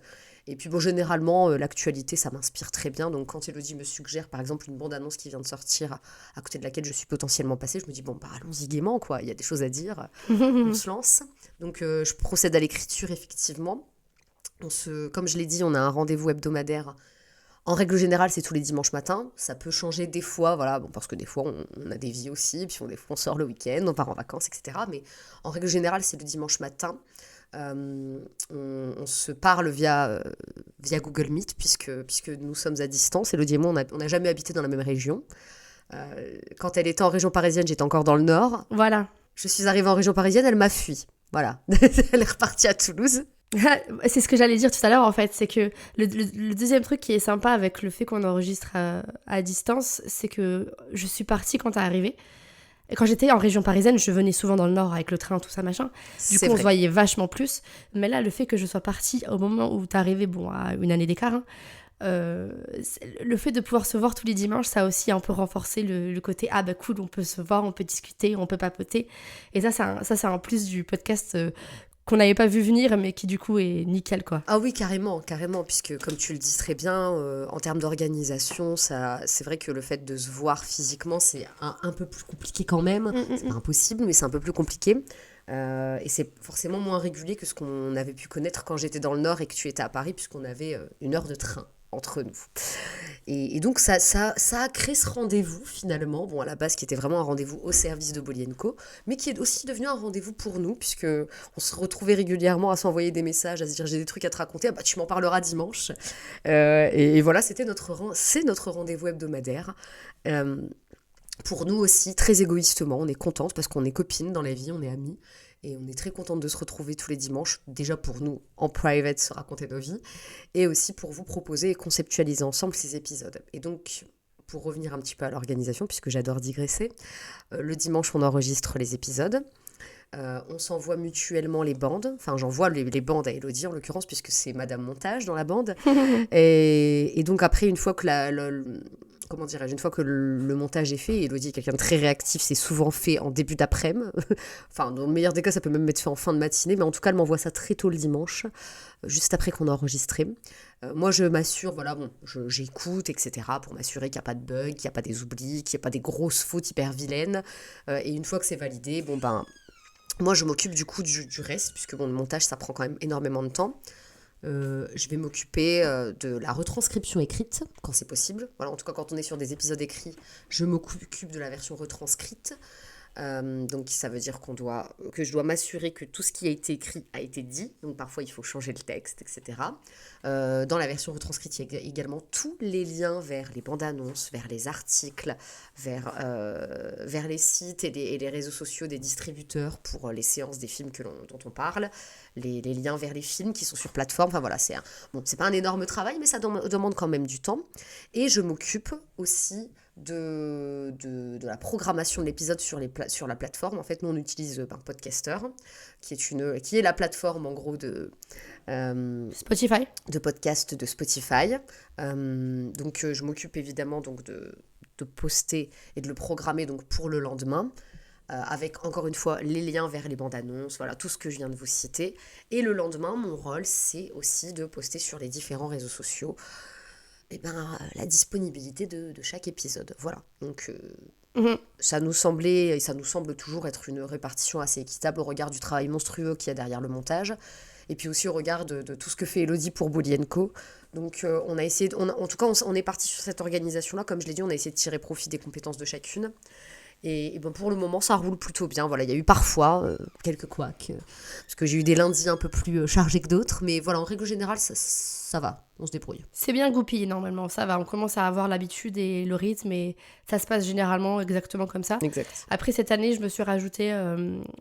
[SPEAKER 2] Et puis bon, généralement, l'actualité, ça m'inspire très bien. Donc quand Elodie me suggère, par exemple, une bande-annonce qui vient de sortir, à côté de laquelle je suis potentiellement passée, je me dis, bon, allons-y gaiement, quoi. Il y a des choses à dire, on se lance. Donc je procède à l'écriture, effectivement. Comme je l'ai dit, on a un rendez-vous hebdomadaire. En règle générale, c'est tous les dimanches matins. Ça peut changer des fois, voilà, parce que des fois, on a des vies aussi, puis des fois, on sort le week-end, on part en vacances, etc. Mais en règle générale, c'est le dimanche matin. On se parle via Google Meet, puisque nous sommes à distance. Elodie et moi, on n'a jamais habité dans la même région. Quand elle était en région parisienne, j'étais encore dans le nord.
[SPEAKER 1] Voilà.
[SPEAKER 2] Je suis arrivée en région parisienne, elle m'a fui. Voilà. Elle est repartie à Toulouse.
[SPEAKER 1] C'est ce que j'allais dire tout à l'heure, en fait. C'est que le deuxième truc qui est sympa avec le fait qu'on enregistre à distance, c'est que je suis partie quand t'es arrivée. Et quand j'étais en région parisienne, je venais souvent dans le nord avec le train, tout ça, machin. Du coup, on se voyait vachement plus. Mais là, le fait que je sois partie au moment où t'es arrivée, bon, à une année d'écart, hein, le fait de pouvoir se voir tous les dimanches, ça a aussi un peu renforcé le côté « Ah bah cool, on peut se voir, on peut discuter, on peut papoter ». Et ça, c'est un plus du podcast qu'on n'avait pas vu venir, mais qui du coup est nickel, quoi.
[SPEAKER 2] Ah oui, carrément, puisque comme tu le dis très bien, en termes d'organisation, c'est vrai que le fait de se voir physiquement, c'est un peu plus compliqué quand même. C'est pas impossible, mais c'est un peu plus compliqué. Et c'est forcément moins régulier que ce qu'on avait pu connaître quand j'étais dans le Nord et que tu étais à Paris, puisqu'on avait 1 heure de train entre nous. Et donc ça a créé ce rendez-vous finalement, bon à la base qui était vraiment un rendez-vous au service de Bolly & Co, mais qui est aussi devenu un rendez-vous pour nous, puisque on se retrouvait régulièrement à s'envoyer des messages, à se dire j'ai des trucs à te raconter, tu m'en parleras dimanche. Et voilà, c'est notre rendez-vous hebdomadaire. Pour nous aussi, très égoïstement, on est contente parce qu'on est copines dans la vie, on est amies. Et on est très contente de se retrouver tous les dimanches, déjà pour nous, en private, se raconter nos vies, et aussi pour vous proposer et conceptualiser ensemble ces épisodes. Et donc, pour revenir un petit peu à l'organisation, puisque j'adore digresser, le dimanche, on enregistre les épisodes. On s'envoie mutuellement les bandes. Enfin, j'envoie les bandes à Elodie, en l'occurrence, puisque c'est Madame Montage dans la bande. et donc, après, une fois que une fois que le montage est fait, Elodie est quelqu'un de très réactif, c'est souvent fait en début d'après-midi. Enfin, dans le meilleur des cas, ça peut même être fait en fin de matinée, mais en tout cas, elle m'envoie ça très tôt le dimanche, juste après qu'on a enregistré. Moi, je m'assure, voilà, j'écoute, etc., pour m'assurer qu'il n'y a pas de bugs, qu'il n'y a pas des oublis, qu'il n'y a pas des grosses fautes hyper vilaines. Et une fois que c'est validé, moi, je m'occupe du coup du reste, puisque le montage, ça prend quand même énormément de temps. Je vais m'occuper de la retranscription écrite, quand c'est possible. Voilà, en tout cas, quand on est sur des épisodes écrits, je m'occupe de la version retranscrite. Donc ça veut dire que je dois m'assurer que tout ce qui a été écrit a été dit. Donc parfois, il faut changer le texte, etc. Dans la version retranscrite, il y a également tous les liens vers les bandes annonces, vers les articles, vers les sites et les réseaux sociaux des distributeurs pour les séances des films dont on parle, les liens vers les films qui sont sur plateforme. Enfin voilà, c'est pas un énorme travail, mais ça demande quand même du temps. Et je m'occupe aussi de la programmation de l'épisode sur la plateforme. En fait, nous, on utilise Podcaster, qui est la plateforme, en gros, de
[SPEAKER 1] Spotify.
[SPEAKER 2] De podcast de Spotify. Donc, je m'occupe évidemment donc, de poster et de le programmer donc, pour le lendemain, avec, encore une fois, les liens vers les bandes annonces, voilà, tout ce que je viens de vous citer. Et le lendemain, mon rôle, c'est aussi de poster sur les différents réseaux sociaux la disponibilité de chaque épisode. Voilà. Donc, ça nous semble toujours être une répartition assez équitable au regard du travail monstrueux qu'il y a derrière le montage, et puis aussi au regard de tout ce que fait Elodie pour Bolly & Co. Donc, on a essayé, en tout cas, on est parti sur cette organisation-là. Comme je l'ai dit, on a essayé de tirer profit des compétences de chacune. Et pour le moment, ça roule plutôt bien. Voilà, il y a eu parfois quelques couacs, parce que j'ai eu des lundis un peu plus chargés que d'autres. Mais voilà, en règle générale, ça va. on se débrouille.
[SPEAKER 1] C'est bien goupillé normalement, ça va, on commence à avoir l'habitude et le rythme et ça se passe généralement exactement comme ça.
[SPEAKER 2] Exact.
[SPEAKER 1] Après cette année, je me suis rajouté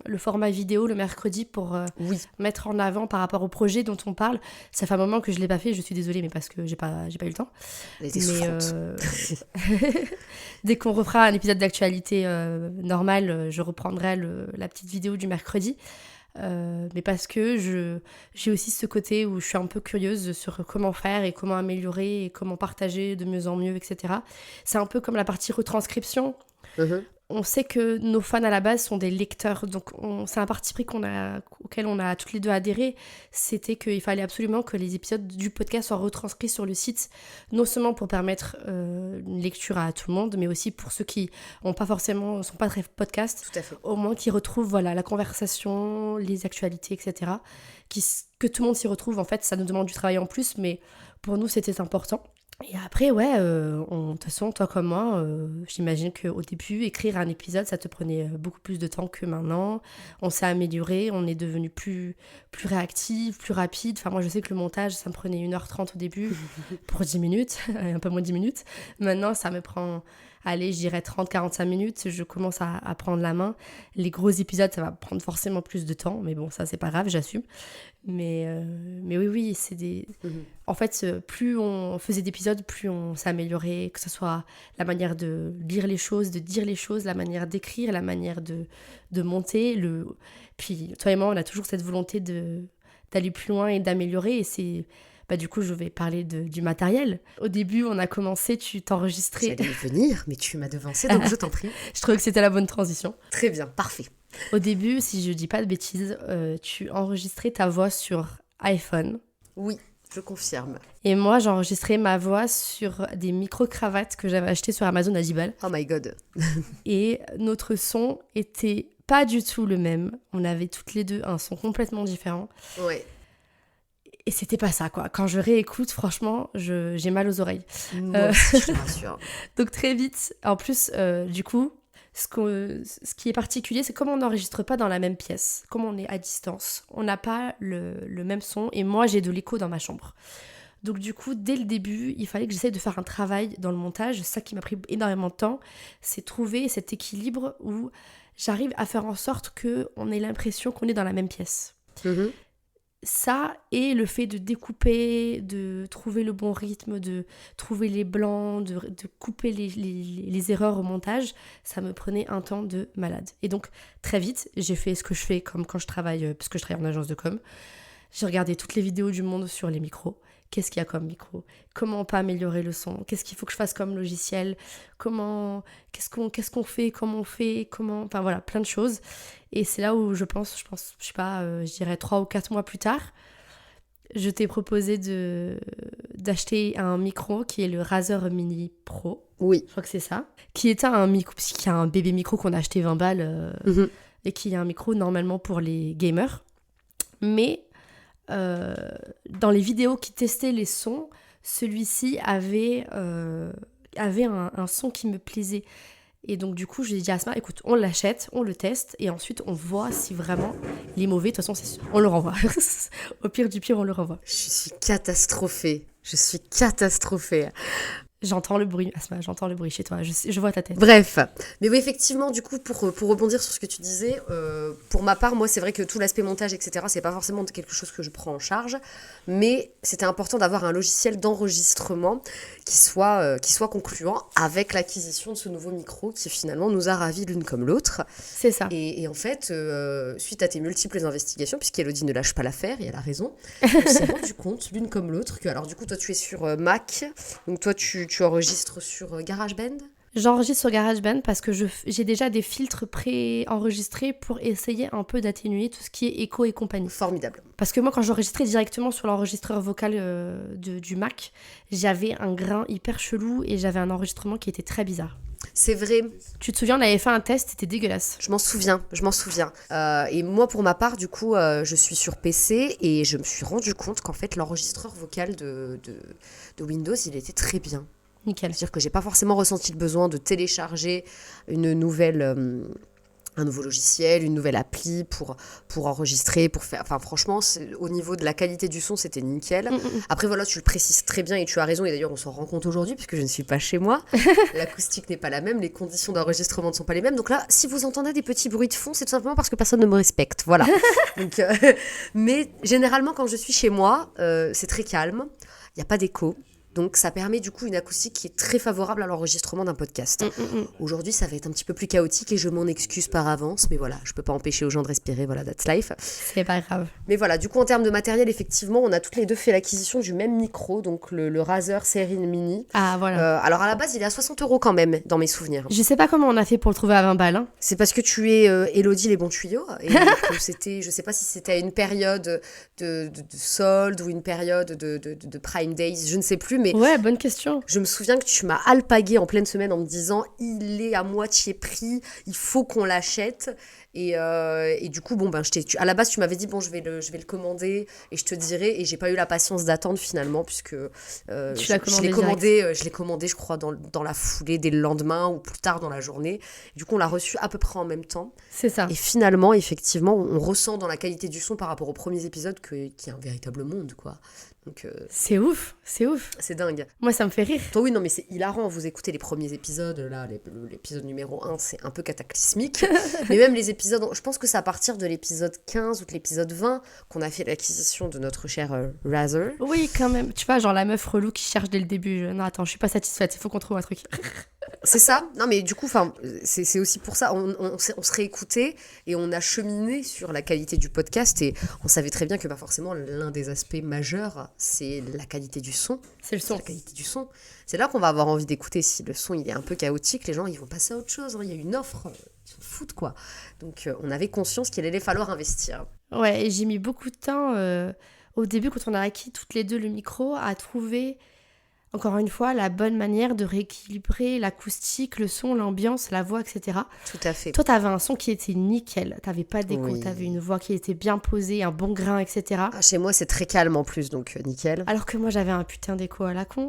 [SPEAKER 1] le format vidéo le mercredi pour
[SPEAKER 2] Oui.
[SPEAKER 1] mettre en avant par rapport au projet dont on parle. Ça fait un moment que je ne l'ai pas fait, je suis désolée, mais parce que j'ai pas eu le temps.
[SPEAKER 2] Elle était souffrante.
[SPEAKER 1] Dès qu'on refera un épisode d'actualité normal, je reprendrai la petite vidéo du mercredi. Mais parce que j'ai aussi ce côté où je suis un peu curieuse sur comment faire et comment améliorer et comment partager de mieux en mieux, etc. C'est un peu comme la partie retranscription. On sait que nos fans à la base sont des lecteurs, donc c'est un parti pris auquel on a toutes les deux adhéré. C'était qu'il fallait absolument que les épisodes du podcast soient retranscrits sur le site, non seulement pour permettre une lecture à tout le monde, mais aussi pour ceux qui sont pas très podcast,
[SPEAKER 2] Tout à fait.
[SPEAKER 1] au moins qu'ils retrouvent la conversation, les actualités, etc. Que tout le monde s'y retrouve. En fait, ça nous demande du travail en plus, mais pour nous, c'était important. Et après, ouais, de toute façon, toi comme moi, j'imagine qu'au début, écrire un épisode, ça te prenait beaucoup plus de temps que maintenant. On s'est amélioré, on est devenu plus réactif, plus rapide. Enfin, moi, je sais que le montage, ça me prenait 1h30 au début pour 10 minutes, un peu moins de 10 minutes. Maintenant, ça me prend, allez, je dirais 30-45 minutes. Je commence à prendre la main. Les gros épisodes, ça va prendre forcément plus de temps. Mais bon, ça, c'est pas grave, j'assume. Mais oui, c'est des... En fait, plus on faisait d'épisodes, plus on s'est amélioré, que ce soit la manière de lire les choses, de dire les choses, la manière d'écrire, la manière de monter. Puis toi et moi, on a toujours cette volonté d'aller plus loin et d'améliorer. Et c'est... du coup, je vais parler du matériel. Au début, on a commencé, tu t'enregistrais...
[SPEAKER 2] J'allais y venir, mais tu m'as devancé, donc je t'en prie.
[SPEAKER 1] Je trouvais que c'était la bonne transition.
[SPEAKER 2] Très bien, parfait.
[SPEAKER 1] Au début, si je dis pas de bêtises, tu enregistrais ta voix sur iPhone.
[SPEAKER 2] Oui, je confirme.
[SPEAKER 1] Et moi, j'enregistrais ma voix sur des micro-cravates que j'avais achetées sur Amazon à 10 balles.
[SPEAKER 2] Oh my god.
[SPEAKER 1] Et notre son était pas du tout le même. On avait toutes les deux un son complètement différent.
[SPEAKER 2] Ouais.
[SPEAKER 1] Et c'était pas ça, quoi. Quand je réécoute, franchement, j'ai mal aux oreilles.
[SPEAKER 2] Moi aussi, je te rassure.
[SPEAKER 1] Donc très vite, en plus, du coup... Ce qui est particulier, c'est comme on n'enregistre pas dans la même pièce, comme on est à distance, on n'a pas le même son et moi j'ai de l'écho dans ma chambre. Donc du coup, dès le début, il fallait que j'essaye de faire un travail dans le montage. Ça qui m'a pris énormément de temps, c'est trouver cet équilibre où j'arrive à faire en sorte qu'on ait l'impression qu'on est dans la même pièce. Ça et le fait de découper, de trouver le bon rythme, de trouver les blancs, de couper les erreurs au montage, ça me prenait un temps de malade. Et donc, très vite, j'ai fait ce que je fais comme quand je travaille, parce que je travaille en agence de com. J'ai regardé toutes les vidéos du monde sur les micros. Qu'est-ce qu'il y a comme micro? Comment on peut améliorer le son? Qu'est-ce qu'il faut que je fasse comme logiciel? Qu'est-ce qu'on fait? Comment on fait? Enfin voilà, plein de choses. Et c'est là où je pense, je sais pas, je dirais 3 ou 4 mois plus tard, je t'ai proposé d'acheter un micro qui est le Razer Mini Pro.
[SPEAKER 2] Oui.
[SPEAKER 1] Je crois que c'est ça. Qui est un micro, qui a un bébé micro qu'on a acheté 20 balles et qui est un micro normalement pour les gamers. Mais dans les vidéos qui testaient les sons, celui-ci avait un son qui me plaisait. Et donc du coup, j'ai dit à Asma, écoute, on l'achète, on le teste, et ensuite on voit si vraiment il est mauvais. De toute façon, on le renvoie. Au pire du pire, on le renvoie.
[SPEAKER 2] Je suis catastrophée.
[SPEAKER 1] J'entends le bruit, Asma, j'entends le bruit chez toi, je vois ta tête.
[SPEAKER 2] Bref, mais oui, effectivement, du coup, pour rebondir sur ce que tu disais, pour ma part, moi, c'est vrai que tout l'aspect montage, etc., c'est pas forcément quelque chose que je prends en charge, mais c'était important d'avoir un logiciel d'enregistrement qui soit concluant avec l'acquisition de ce nouveau micro qui finalement nous a ravis l'une comme l'autre.
[SPEAKER 1] C'est ça.
[SPEAKER 2] Et en fait, suite à tes multiples investigations, puisqu'Elodie ne lâche pas l'affaire, et elle a raison, on s'est rendu compte l'une comme l'autre que, alors du coup, toi, tu es sur Mac, donc toi, tu enregistres sur GarageBand?
[SPEAKER 1] J'enregistre sur GarageBand parce que j'ai déjà des filtres pré-enregistrés pour essayer un peu d'atténuer tout ce qui est écho et compagnie.
[SPEAKER 2] Formidable.
[SPEAKER 1] Parce que moi, quand j'enregistrais directement sur l'enregistreur vocal du Mac, j'avais un grain hyper chelou et j'avais un enregistrement qui était très bizarre.
[SPEAKER 2] C'est vrai.
[SPEAKER 1] Tu te souviens, on avait fait un test, c'était dégueulasse.
[SPEAKER 2] Je m'en souviens. Et moi, pour ma part, du coup, je suis sur PC et je me suis rendu compte qu'en fait, l'enregistreur vocal de Windows, il était très bien.
[SPEAKER 1] Nickel.
[SPEAKER 2] C'est-à-dire que j'ai pas forcément ressenti le besoin de télécharger une nouvelle un nouveau logiciel, une nouvelle appli pour enregistrer, pour faire... Enfin, franchement, au niveau de la qualité du son, c'était nickel. Après, voilà, tu le précises très bien et tu as raison. Et d'ailleurs, on s'en rend compte aujourd'hui, puisque je ne suis pas chez moi. L'acoustique n'est pas la même, les conditions d'enregistrement ne sont pas les mêmes. Donc là, si vous entendez des petits bruits de fond, c'est tout simplement parce que personne ne me respecte. Voilà. Donc, mais généralement, quand je suis chez moi, c'est très calme. Il n'y a pas d'écho. Donc ça permet du coup une acoustique qui est très favorable à l'enregistrement d'un podcast. Aujourd'hui, ça va être un petit peu plus chaotique et je m'en excuse par avance, mais voilà, je peux pas empêcher aux gens de respirer, voilà, that's life.
[SPEAKER 1] C'est pas grave.
[SPEAKER 2] Mais voilà, du coup en termes de matériel, effectivement, on a toutes les deux fait l'acquisition du même micro, donc le Razer Serine Mini.
[SPEAKER 1] Ah voilà.
[SPEAKER 2] Alors à la base, il est à 60 € quand même, dans mes souvenirs.
[SPEAKER 1] Je sais pas comment on a fait pour le trouver à 20 balles. Hein.
[SPEAKER 2] C'est parce que tu es Élodie les bons tuyaux, et que c'était, je sais pas si c'était à une période de solde ou une période de Prime Days, je ne sais plus, mais...
[SPEAKER 1] Ouais, bonne question.
[SPEAKER 2] Je me souviens que tu m'as alpagué en pleine semaine en me disant il est à moitié prix, il faut qu'on l'achète. Et du coup, bon, ben, à la base, tu m'avais dit bon, je vais le commander et je te dirai. Et j'ai pas eu la patience d'attendre finalement, puisque je l'ai commandé, je crois, dans la foulée dès le lendemain ou plus tard dans la journée. Et du coup, on l'a reçu à peu près en même temps.
[SPEAKER 1] C'est ça.
[SPEAKER 2] Et finalement, effectivement, on ressent dans la qualité du son par rapport aux premiers épisodes qu'il y a un véritable monde, quoi. Donc,
[SPEAKER 1] c'est ouf.
[SPEAKER 2] C'est dingue.
[SPEAKER 1] Moi, ça me fait rire.
[SPEAKER 2] Toi, oui, non, mais c'est hilarant. Vous écoutez les premiers épisodes, là, l'épisode numéro 1, c'est un peu cataclysmique. Mais même les épisodes, je pense que c'est à partir de l'épisode 15 ou de l'épisode 20 qu'on a fait l'acquisition de notre cher Razer.
[SPEAKER 1] Oui, quand même. Tu vois, genre la meuf relou qui cherche dès le début. Non, attends, je suis pas satisfaite, il faut qu'on trouve un truc.
[SPEAKER 2] C'est ça. Non, mais du coup, c'est aussi pour ça. On se réécoutait et on a cheminé sur la qualité du podcast et on savait très bien que forcément, l'un des aspects majeurs, c'est la qualité du son.
[SPEAKER 1] C'est le son.
[SPEAKER 2] La qualité du son. C'est là qu'on va avoir envie d'écouter. Si le son il est un peu chaotique, les gens ils vont passer à autre chose. Hein. Il y a une offre, ils s'en foutent quoi. Donc on avait conscience qu'il allait falloir investir.
[SPEAKER 1] Ouais, et j'ai mis beaucoup de temps au début quand on a acquis toutes les deux le micro à trouver, encore une fois, la bonne manière de rééquilibrer l'acoustique, le son, l'ambiance, la voix, etc.
[SPEAKER 2] Tout à fait.
[SPEAKER 1] Toi, t'avais un son qui était nickel. T'avais pas d'écho,
[SPEAKER 2] Oui.
[SPEAKER 1] t'avais une voix qui était bien posée, un bon grain, etc.
[SPEAKER 2] Ah, chez moi, c'est très calme en plus, donc nickel.
[SPEAKER 1] Alors que moi, j'avais un putain d'écho à la con.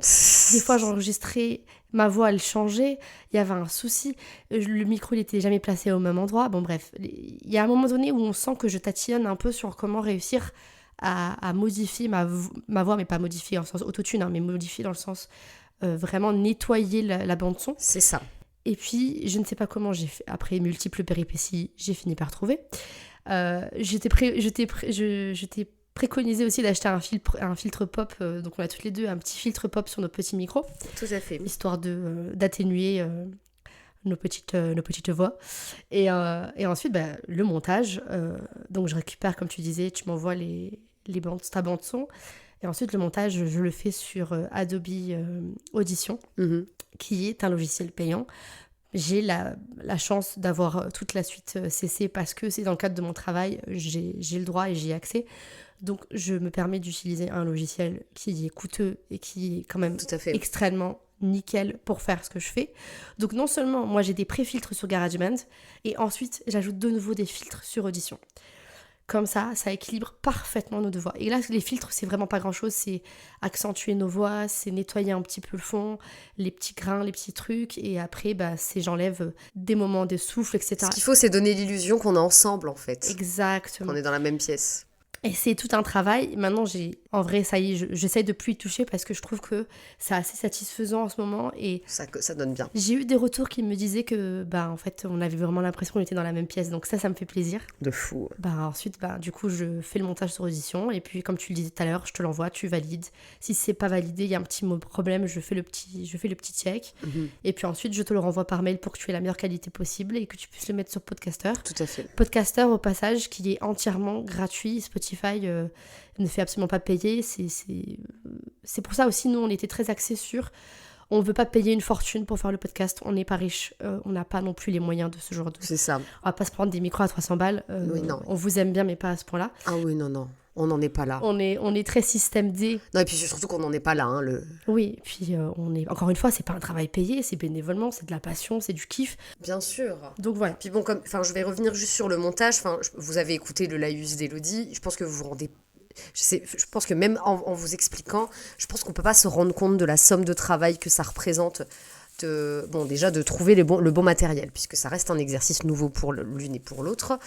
[SPEAKER 1] Des fois, j'enregistrais, ma voix, elle changeait. Il y avait un souci. Le micro, il était jamais placé au même endroit. Bon, bref. Il y a un moment donné où on sent que je tatillonne un peu sur comment réussir à modifier ma voix, mais pas modifier en sens autotune, hein, mais modifier dans le sens vraiment nettoyer la bande son.
[SPEAKER 2] C'est ça.
[SPEAKER 1] Et puis, je ne sais pas comment j'ai fait. Après multiples péripéties, j'ai fini par trouver. Je t'ai préconisé aussi d'acheter un filtre pop. Donc, on a toutes les deux un petit filtre pop sur nos petits micros.
[SPEAKER 2] Tout à fait.
[SPEAKER 1] Histoire d'atténuer nos petites voix. Et ensuite, le montage. Donc, je récupère, comme tu disais, tu m'envoies ta bande son. Et ensuite, le montage, je le fais sur Adobe Audition, qui est un logiciel payant. J'ai la chance d'avoir toute la suite CC parce que c'est dans le cadre de mon travail, j'ai le droit et j'y ai accès. Donc, je me permets d'utiliser un logiciel qui est coûteux et qui est quand même extrêmement nickel pour faire ce que je fais. Donc, non seulement, moi, j'ai des pré-filtres sur GarageBand et ensuite, j'ajoute de nouveau des filtres sur Audition. Comme ça équilibre parfaitement nos deux voix. Et là, les filtres, c'est vraiment pas grand-chose. C'est accentuer nos voix, c'est nettoyer un petit peu le fond, les petits grains, les petits trucs. Et après, j'enlève des moments de souffle, etc.
[SPEAKER 2] Ce qu'il faut, c'est donner l'illusion qu'on est ensemble, en fait.
[SPEAKER 1] Exactement.
[SPEAKER 2] Qu'on est dans la même pièce.
[SPEAKER 1] Et c'est tout un travail. Maintenant, en vrai, ça y est, j'essaye de plus y toucher parce que je trouve que c'est assez satisfaisant en ce moment. Et
[SPEAKER 2] ça donne bien.
[SPEAKER 1] J'ai eu des retours qui me disaient que, en fait, on avait vraiment l'impression qu'on était dans la même pièce. Donc ça me fait plaisir.
[SPEAKER 2] De fou.
[SPEAKER 1] Ensuite, du coup, je fais le montage sur Audition. Et puis, comme tu le disais tout à l'heure, je te l'envoie, tu valides. Si c'est pas validé, il y a un petit problème, je fais le petit check. Et puis ensuite, je te le renvoie par mail pour que tu aies la meilleure qualité possible et que tu puisses le mettre sur Podcaster.
[SPEAKER 2] Tout à fait.
[SPEAKER 1] Podcaster, au passage, qui est entièrement gratuit. Spotify ne fait absolument pas payer. C'est pour ça aussi, nous, on était très axés sur... On ne veut pas payer une fortune pour faire le podcast. On n'est pas riche. On n'a pas non plus les moyens de ce genre de...
[SPEAKER 2] C'est ça.
[SPEAKER 1] On va pas se prendre des micros à 300 balles.
[SPEAKER 2] Oui, non.
[SPEAKER 1] On vous aime bien, mais pas à ce point-là.
[SPEAKER 2] Ah oui, non. On n'en est pas là.
[SPEAKER 1] On est très système D.
[SPEAKER 2] Non, et puis surtout qu'on n'en est pas là.
[SPEAKER 1] Oui, puis encore une fois, c'est pas un travail payé, c'est bénévolement, c'est de la passion, c'est du kiff.
[SPEAKER 2] Bien sûr.
[SPEAKER 1] Donc voilà.
[SPEAKER 2] Puis bon, je vais revenir juste sur le montage. Vous avez écouté le laïus d'Élodie. Je pense que vous vous rendez... Je pense que même en vous expliquant, je pense qu'on peut pas se rendre compte de la somme de travail que ça représente déjà de trouver le bon matériel, puisque ça reste un exercice nouveau pour l'une et pour l'autre.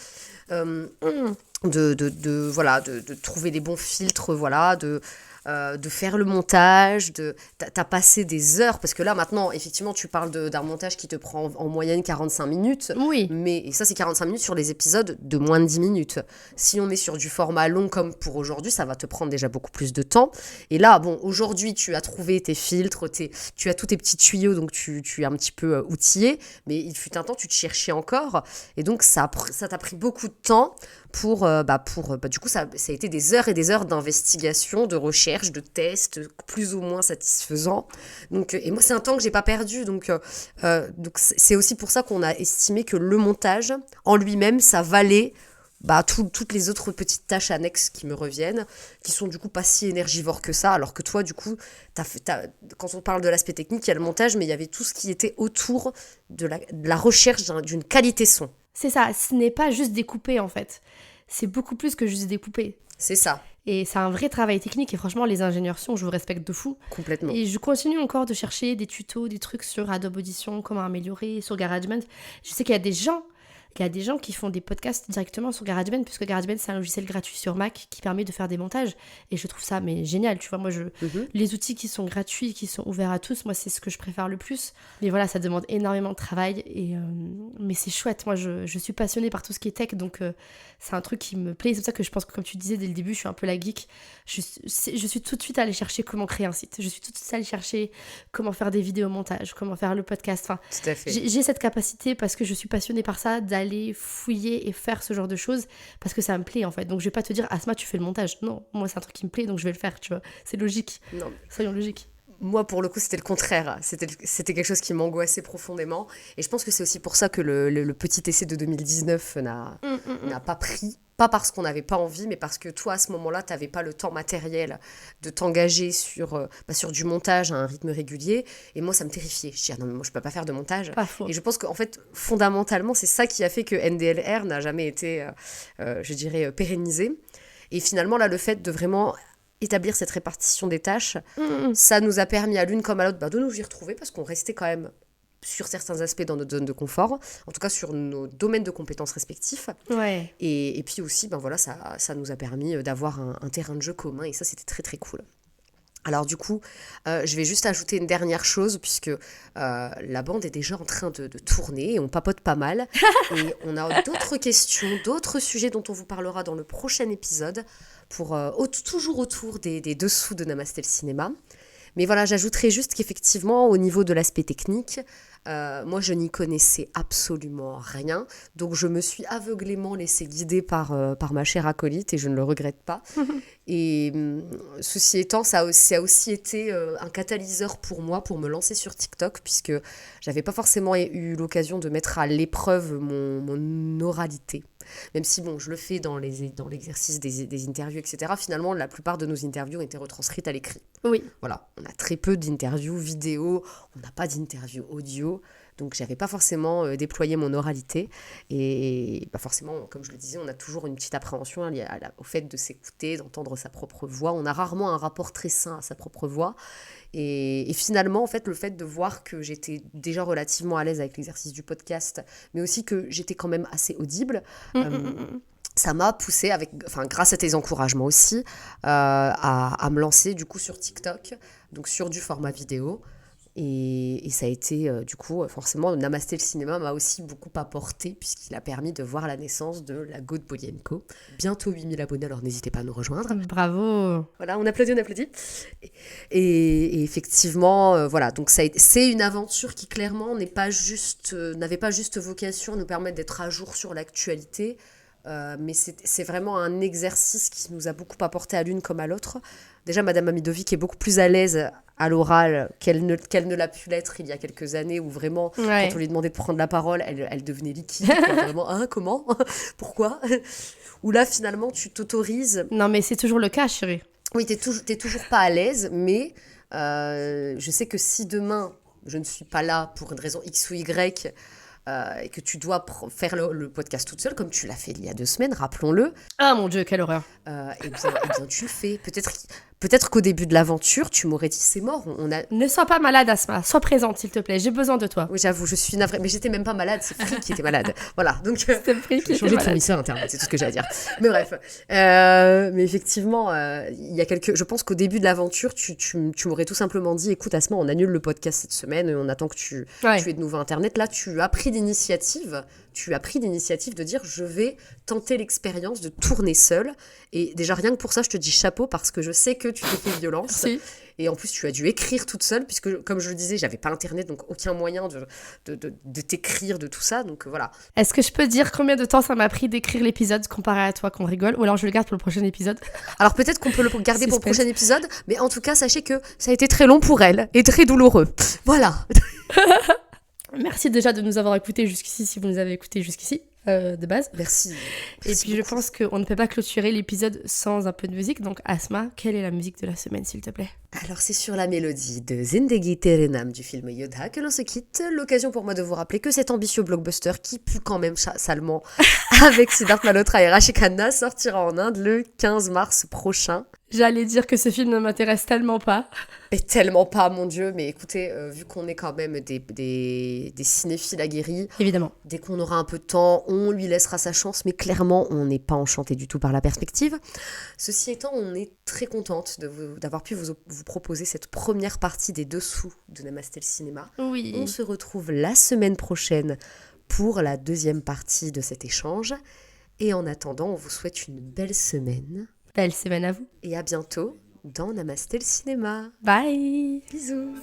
[SPEAKER 2] De trouver les bons filtres, voilà, de faire le montage, t'as passé des heures, parce que là maintenant effectivement tu parles d'un montage qui te prend en moyenne 45 minutes,
[SPEAKER 1] Oui.
[SPEAKER 2] et ça c'est 45 minutes sur les épisodes de moins de 10 minutes. Si on est sur du format long comme pour aujourd'hui, ça va te prendre déjà beaucoup plus de temps, et là bon, aujourd'hui tu as trouvé tes filtres, tu as tous tes petits tuyaux, donc tu es un petit peu outillé, mais il fut un temps tu te cherchais encore, et donc ça t'a pris beaucoup de temps du coup ça a été des heures et des heures d'investigation, de recherche, de tests plus ou moins satisfaisants. Donc, et moi c'est un temps que j'ai pas perdu, donc c'est aussi pour ça qu'on a estimé que le montage en lui-même ça valait toutes les autres petites tâches annexes qui me reviennent, qui sont du coup pas si énergivores que ça, alors que toi du coup quand on parle de l'aspect technique, il y a le montage, mais il y avait tout ce qui était autour de la recherche d'une qualité son.
[SPEAKER 1] C'est ça, ce n'est pas juste découper en fait. C'est beaucoup plus que juste découper.
[SPEAKER 2] C'est ça.
[SPEAKER 1] Et c'est un vrai travail technique, et franchement, les ingénieurs son, je vous respecte de fou.
[SPEAKER 2] Complètement.
[SPEAKER 1] Et je continue encore de chercher des tutos, des trucs sur Adobe Audition, comment améliorer, sur GarageBand. Je sais qu'il y a des gens qui font des podcasts directement sur GarageBand, puisque GarageBand, c'est un logiciel gratuit sur Mac qui permet de faire des montages. Et je trouve ça génial, tu vois. Moi, les outils qui sont gratuits, qui sont ouverts à tous, moi, c'est ce que je préfère le plus. Mais voilà, ça demande énormément de travail. Mais c'est chouette. Moi, je suis passionnée par tout ce qui est tech, donc c'est un truc qui me plaît. C'est pour ça que je pense que, comme tu disais dès le début, je suis un peu la geek. Je suis tout de suite allée chercher comment créer un site. Je suis tout de suite allée chercher comment faire des vidéos montage, comment faire le podcast. Enfin,
[SPEAKER 2] tout à fait.
[SPEAKER 1] J'ai cette capacité, parce que je suis passionnée par ça, d'aller fouiller et faire ce genre de choses, parce que ça me plaît en fait. Donc je vais pas te dire Asma tu fais le montage, non, moi c'est un truc qui me plaît donc je vais le faire, tu vois, c'est logique.
[SPEAKER 2] Non.
[SPEAKER 1] Soyons logiques.
[SPEAKER 2] Moi, pour le coup, c'était le contraire. C'était quelque chose qui m'angoissait profondément. Et je pense que c'est aussi pour ça que le petit essai de 2019 n'a pas pris. Pas parce qu'on n'avait pas envie, mais parce que toi, à ce moment-là, tu n'avais pas le temps matériel de t'engager sur du montage à un rythme régulier. Et moi, ça me terrifiait. Je dis, non, mais moi, je ne peux pas faire de montage.
[SPEAKER 1] Pas faux.
[SPEAKER 2] Et je pense qu'en fait, fondamentalement, c'est ça qui a fait que NDLR n'a jamais été, je dirais, pérennisé. Et finalement, là, le fait de vraiment établir cette répartition des tâches, ça nous a permis à l'une comme à l'autre de nous y retrouver, parce qu'on restait quand même sur certains aspects dans notre zone de confort, en tout cas sur nos domaines de compétences respectifs.
[SPEAKER 1] Ouais.
[SPEAKER 2] Et puis aussi, ça nous a permis d'avoir un terrain de jeu commun, et ça, c'était très très cool. Alors du coup, je vais juste ajouter une dernière chose, puisque la bande est déjà en train de tourner, et on papote pas mal, et on a d'autres questions, d'autres sujets dont on vous parlera dans le prochain épisode, toujours autour des dessous de Namasté le cinéma. Mais voilà, j'ajouterai juste qu'effectivement, au niveau de l'aspect technique, moi, je n'y connaissais absolument rien. Donc, je me suis aveuglément laissée guider par ma chère acolyte, et je ne le regrette pas. Et ceci étant, ça a aussi été un catalyseur pour moi pour me lancer sur TikTok, puisque j'avais pas forcément eu l'occasion de mettre à l'épreuve mon oralité. Même si, je le fais dans l'exercice des interviews, etc. Finalement, la plupart de nos interviews ont été retranscrites à l'écrit.
[SPEAKER 1] Oui.
[SPEAKER 2] Voilà, on a très peu d'interviews vidéo, on n'a pas d'interviews audio, donc j'avais pas forcément déployé mon oralité. Et forcément, comme je le disais, on a toujours une petite appréhension liée au fait de s'écouter, d'entendre sa propre voix. On a rarement un rapport très sain à sa propre voix. Et finalement, en fait, le fait de voir que j'étais déjà relativement à l'aise avec l'exercice du podcast, mais aussi que j'étais quand même assez audible, ça m'a poussée, grâce à tes encouragements aussi, à me lancer du coup sur TikTok, donc sur du format vidéo. Et ça a été, forcément, Namasté le cinéma m'a aussi beaucoup apporté, puisqu'il a permis de voir la naissance de la Go de Polienko. Bientôt 8000 abonnés, alors n'hésitez pas à nous rejoindre.
[SPEAKER 1] Bravo.
[SPEAKER 2] Voilà, on applaudit. Et effectivement, donc c'est une aventure qui clairement n'avait pas juste vocation à nous permettre d'être à jour sur l'actualité, mais c'est vraiment un exercice qui nous a beaucoup apporté à l'une comme à l'autre. Déjà, Madame Amidovic est beaucoup plus à l'aise à l'oral qu'elle ne l'a pu l'être il y a quelques années, où vraiment, quand on lui demandait de prendre la parole, elle devenait liquide. Vraiment, comment pourquoi? Où là, finalement, tu t'autorises...
[SPEAKER 1] Non, mais c'est toujours le cas, chérie.
[SPEAKER 2] Oui, t'es toujours pas à l'aise, mais je sais que si demain, je ne suis pas là pour une raison X ou Y... et que tu dois faire le podcast toute seule, comme tu l'as fait il y a 2 semaines, rappelons-le.
[SPEAKER 1] Ah mon Dieu, quelle horreur.
[SPEAKER 2] Eh bien, tu le fais. Peut-être qu'au début de l'aventure, tu m'aurais dit c'est mort.
[SPEAKER 1] Ne sois pas malade, Asma. Sois présente, s'il te plaît. J'ai besoin de toi.
[SPEAKER 2] Oui, j'avoue, je suis navrée. Mais j'étais même pas malade, c'est Free qui était malade. Voilà, donc
[SPEAKER 1] C'est Free qui était
[SPEAKER 2] changer de
[SPEAKER 1] malade.
[SPEAKER 2] fournisseur internet, c'est tout ce que j'ai à dire. Mais bref. Mais effectivement, il y a je pense qu'au début de l'aventure, tu m'aurais tout simplement dit écoute, Asma, on annule le podcast cette semaine et on attend que tu aies de nouveau internet. Là, tu as pris l'initiative. De dire je vais tenter l'expérience de tourner seule. Et déjà, rien que pour ça, je te dis chapeau parce que je sais que tu t'es fait violence.
[SPEAKER 1] Si.
[SPEAKER 2] Et en plus, tu as dû écrire toute seule puisque, comme je le disais, j'avais pas internet, donc aucun moyen de t'écrire de tout ça. Donc voilà.
[SPEAKER 1] Est-ce que je peux dire combien de temps ça m'a pris d'écrire l'épisode comparé à toi qu'on rigole? Ou alors je le garde pour le prochain épisode?
[SPEAKER 2] Alors peut-être qu'on peut le garder pour le prochain épisode, mais en tout cas, sachez que ça a été très long pour elle et très douloureux. Voilà.
[SPEAKER 1] Merci déjà de nous avoir écoutés jusqu'ici, si vous nous avez écoutés jusqu'ici, de base.
[SPEAKER 2] Merci.
[SPEAKER 1] Et puis je pense qu'on ne peut pas clôturer l'épisode sans un peu de musique. Donc Asma, quelle est la musique de la semaine, s'il te plaît?
[SPEAKER 2] Alors c'est sur la mélodie de Zindagi Terenam du film Yoda que l'on se quitte. L'occasion pour moi de vous rappeler que cet ambitieux blockbuster qui pue quand même salement avec Siddharth Malhotra et Rashid Khanna sortira en Inde le 15 mars prochain.
[SPEAKER 1] J'allais dire que ce film ne m'intéresse tellement pas.
[SPEAKER 2] Mais tellement pas, mon Dieu. Mais écoutez, vu qu'on est quand même des cinéphiles aguerris,
[SPEAKER 1] Évidemment.
[SPEAKER 2] dès qu'on aura un peu de temps, on lui laissera sa chance. Mais clairement, on n'est pas enchanté du tout par la perspective. Ceci étant, on est très contente d'avoir pu vous proposer cette première partie des dessous de Namasté le cinéma.
[SPEAKER 1] Oui.
[SPEAKER 2] On se retrouve la semaine prochaine pour la deuxième partie de cet échange. Et en attendant, on vous souhaite une belle semaine.
[SPEAKER 1] Belle semaine à vous.
[SPEAKER 2] Et à bientôt dans Namasté le cinéma.
[SPEAKER 1] Bye.
[SPEAKER 2] Bisous.